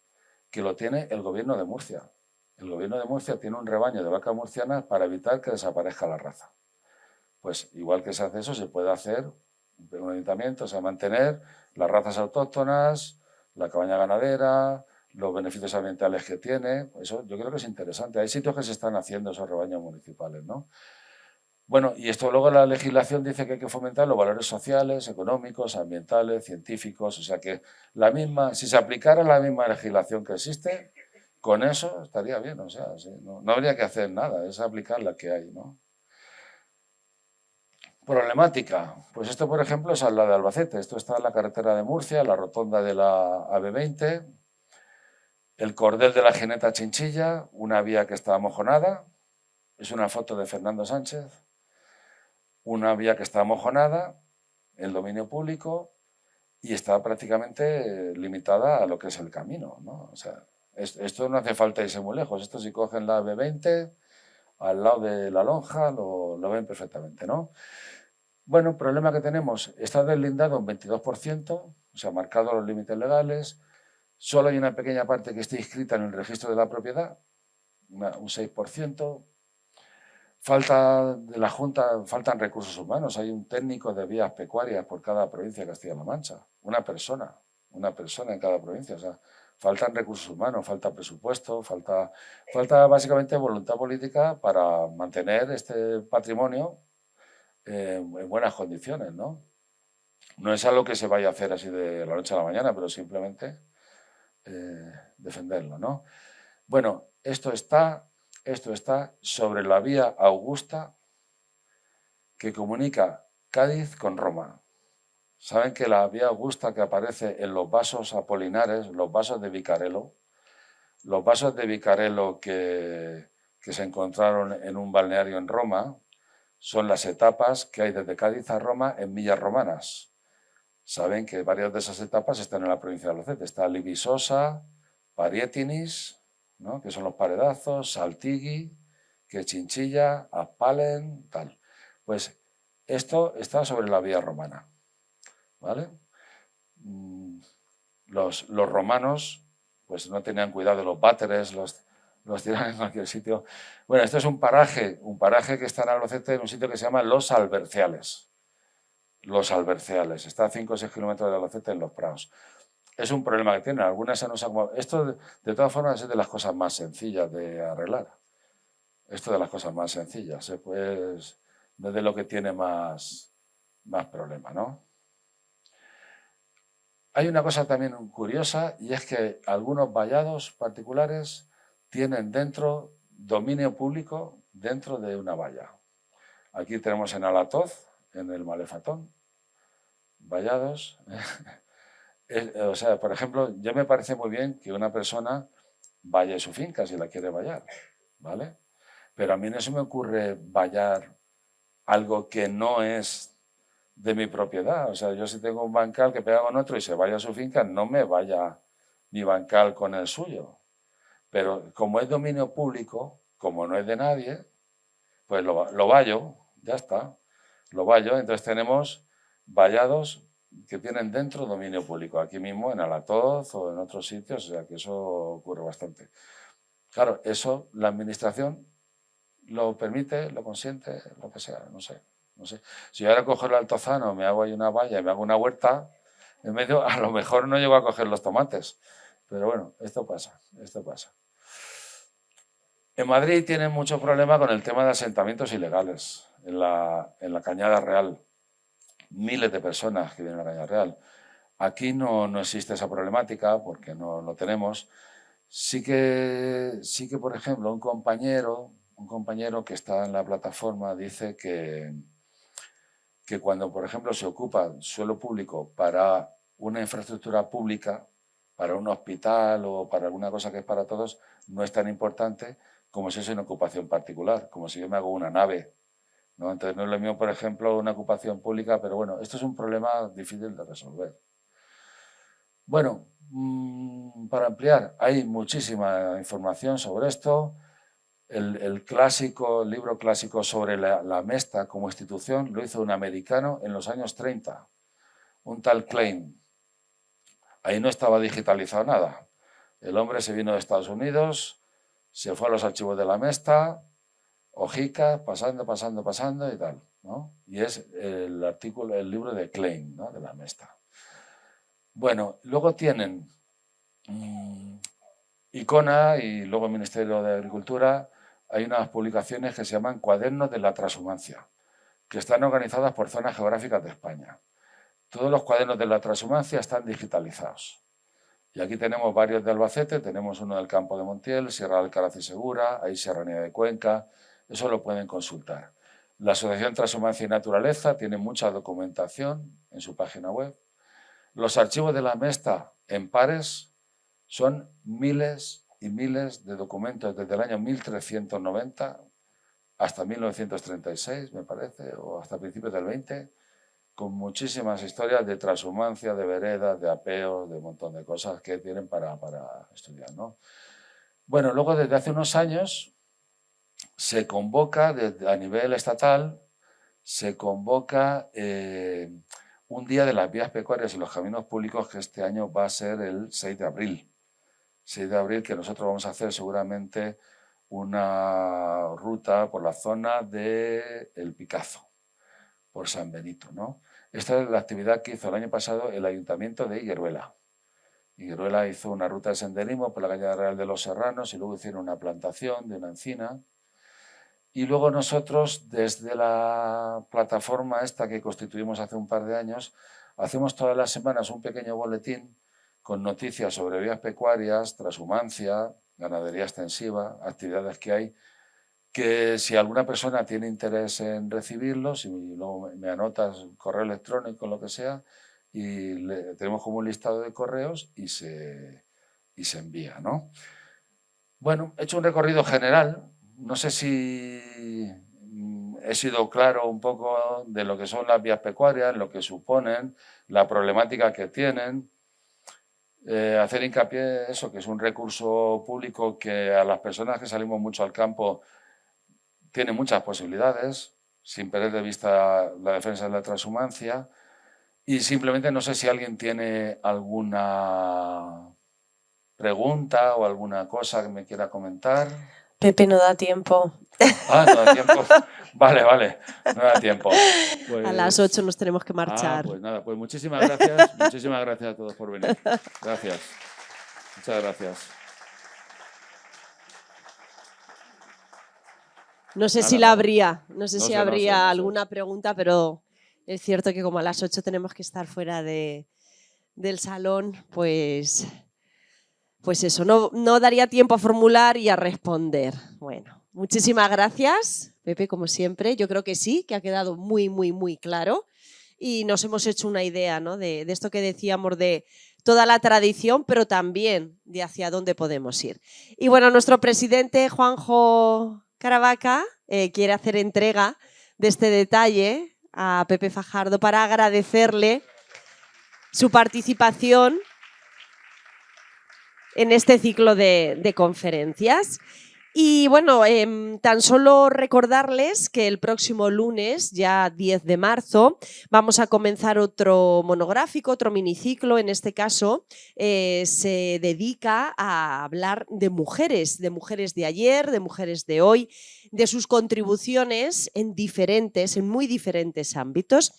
que lo tiene el gobierno de Murcia. El gobierno de Murcia tiene un rebaño de vaca murciana para evitar que desaparezca la raza. Pues igual que se hace eso, se puede hacer un ayuntamiento, o sea, mantener las razas autóctonas, la cabaña ganadera, los beneficios ambientales que tiene. Eso yo creo que es interesante. Hay sitios que se están haciendo esos rebaños municipales, ¿no? Bueno, y esto luego la legislación dice que hay que fomentar los valores sociales, económicos, ambientales, científicos, o sea que si se aplicara la misma legislación que existe, con eso estaría bien, o sea, no habría que hacer nada, es aplicar la que hay, ¿no? Problemática, pues esto por ejemplo es la de Albacete, esto está en la carretera de Murcia, la rotonda de la AB20, el cordel de la Geneta Chinchilla, una vía que está mojonada, es una foto de Fernando Sánchez, una vía que está mojonada, el dominio público, y está prácticamente limitada a lo que es el camino, ¿no? O sea, esto no hace falta irse muy lejos, esto si cogen la B20, al lado de la lonja, lo ven perfectamente, ¿no? Bueno, problema que tenemos, está deslindado un 22%, o sea, marcado los límites legales, solo hay una pequeña parte que está inscrita en el registro de la propiedad, un 6%, falta de la Junta, faltan recursos humanos. Hay un técnico de vías pecuarias por cada provincia de Castilla-La Mancha. Una persona en cada provincia. O sea, faltan recursos humanos, falta presupuesto, falta básicamente voluntad política para mantener este patrimonio en buenas condiciones, ¿no? No es algo que se vaya a hacer así de la noche a la mañana, pero simplemente defenderlo, ¿no? Bueno, esto está sobre la vía Augusta que comunica Cádiz con Roma. Saben que la vía Augusta que aparece en los vasos apolinares, los vasos de Vicarello, que se encontraron en un balneario en Roma, son las etapas que hay desde Cádiz a Roma en millas romanas. Saben que varias de esas etapas están en la provincia de Albacete. Está Libisosa, Parietinis, ¿no?, que son los paredazos, Saltigui, que Chinchilla, Aspalen, tal. Pues esto está sobre la vía romana, ¿vale? Los romanos pues no tenían cuidado de los váteres, los tiraban en cualquier sitio. Bueno, esto es un paraje que está en Albacete, en un sitio que se llama Los Alberciales. Los Alberciales, está a 5 o 6 kilómetros de Albacete en Los Prados. Es un problema que tienen, algunas se nos han... Esto, de todas formas, es de las cosas más sencillas de arreglar. Esto de las cosas más sencillas, pues no es de lo que tiene más problema, ¿no? hay una cosa también curiosa y es que algunos vallados particulares tienen dentro dominio público dentro de una valla. Aquí tenemos en Alatoz, en el Malefatón, vallados. O sea, por ejemplo, yo me parece muy bien que una persona valle su finca si la quiere vallar, ¿vale? Pero a mí no se me ocurre vallar algo que no es de mi propiedad. O sea, yo si tengo un bancal que pega con otro y se vaya a su finca, no me vaya mi bancal con el suyo. Pero como es dominio público, como no es de nadie, pues lo vallo, ya está, lo vallo. Entonces tenemos vallados que tienen dentro dominio público, aquí mismo en Alatoz o en otros sitios, o sea que eso ocurre bastante. Claro, eso la administración lo permite, lo consiente, lo que sea, no sé. No sé. Si yo ahora cojo el altozano, me hago ahí una valla y me hago una huerta, en medio a lo mejor no llego a coger los tomates. Pero bueno, esto pasa, esto pasa. En Madrid tienen mucho problema con el tema de asentamientos ilegales en la Cañada Real. Miles de personas que vienen a la Cañada Real. Aquí no existe esa problemática porque no lo tenemos. Sí que, por ejemplo, un compañero que está en la plataforma dice que cuando, por ejemplo, se ocupa suelo público para una infraestructura pública, para un hospital o para alguna cosa que es para todos, no es tan importante como si es una ocupación particular, como si yo me hago una nave, ¿no? Entonces no es lo mismo, por ejemplo, una ocupación pública, pero bueno, esto es un problema difícil de resolver. Bueno, para ampliar, hay muchísima información sobre esto. El libro clásico sobre la Mesta como institución lo hizo un americano en los años 30, un tal Klein. Ahí no estaba digitalizado nada. El hombre se vino de Estados Unidos, se fue a los archivos de la Mesta, hojicas, pasando y tal, ¿no? Y es el libro de Klein, ¿no? De la Mesta. Bueno, luego tienen Icona y luego el Ministerio de Agricultura. Hay unas publicaciones que se llaman Cuadernos de la Transhumancia, que están organizadas por zonas geográficas de España. Todos los cuadernos de la transhumancia están digitalizados. Y aquí tenemos varios de Albacete, tenemos uno del Campo de Montiel, Sierra de Alcaraz y Segura, hay Serranía de Cuenca, eso lo pueden consultar. La Asociación Transhumancia y Naturaleza tiene mucha documentación en su página web. Los archivos de la Mesta en pares son miles y miles de documentos desde el año 1390 hasta 1936, me parece, o hasta principios del 20, con muchísimas historias de transhumancia, de veredas, de apeos, de un montón de cosas que tienen para estudiar, ¿no? Bueno, luego desde hace unos años se convoca a nivel estatal, se convoca un día de las vías pecuarias y los caminos públicos que este año va a ser el 6 de abril. 6 de abril que nosotros vamos a hacer seguramente una ruta por la zona del Picazo, por San Benito, ¿no? Esta es la actividad que hizo el año pasado el Ayuntamiento de Higueruela. Higueruela hizo una ruta de senderismo por la calle Real de los Serranos y luego hicieron una plantación de una encina. Y luego nosotros, desde la plataforma esta que constituimos hace un par de años, hacemos todas las semanas un pequeño boletín con noticias sobre vías pecuarias, transhumancia, ganadería extensiva, actividades que hay, que si alguna persona tiene interés en recibirlos, y luego me anotas correo electrónico, lo que sea, y tenemos como un listado de correos y se envía, ¿no? Bueno, he hecho un recorrido general. No sé si he sido claro un poco de lo que son las vías pecuarias, lo que suponen, la problemática que tienen. Hacer hincapié en eso, que es un recurso público que a las personas que salimos mucho al campo tiene muchas posibilidades, sin perder de vista la defensa de la transhumancia. Y simplemente no sé si alguien tiene alguna pregunta o alguna cosa que me quiera comentar. Pepe, no da tiempo. Ah, no da tiempo. Vale, no da tiempo. Pues, a las 8 nos tenemos que marchar. Pues nada, pues muchísimas gracias a todos por venir. Gracias. Muchas gracias. No sé si habría alguna pregunta, pero es cierto que como a las 8 tenemos que estar fuera de del salón, pues eso, no daría tiempo a formular y a responder. Bueno, muchísimas gracias, Pepe, como siempre. Yo creo que sí, que ha quedado muy, muy, muy claro y nos hemos hecho una idea, ¿no? de esto que decíamos de toda la tradición, pero también de hacia dónde podemos ir. Y bueno, nuestro presidente, Juanjo Caravaca, quiere hacer entrega de este detalle a Pepe Fajardo para agradecerle su participación en este ciclo de conferencias. Y bueno, tan solo recordarles que el próximo lunes, ya 10 de marzo, vamos a comenzar otro monográfico, otro miniciclo. En este caso se dedica a hablar de mujeres de ayer, de mujeres de hoy, de sus contribuciones en muy diferentes ámbitos.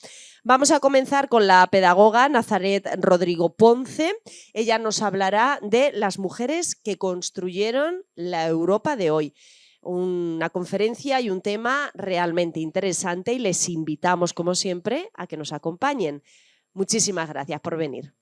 Vamos a comenzar con la pedagoga Nazaret Rodrigo Ponce. Ella nos hablará de las mujeres que construyeron la Europa de hoy. Una conferencia y un tema realmente interesante y les invitamos, como siempre, a que nos acompañen. Muchísimas gracias por venir.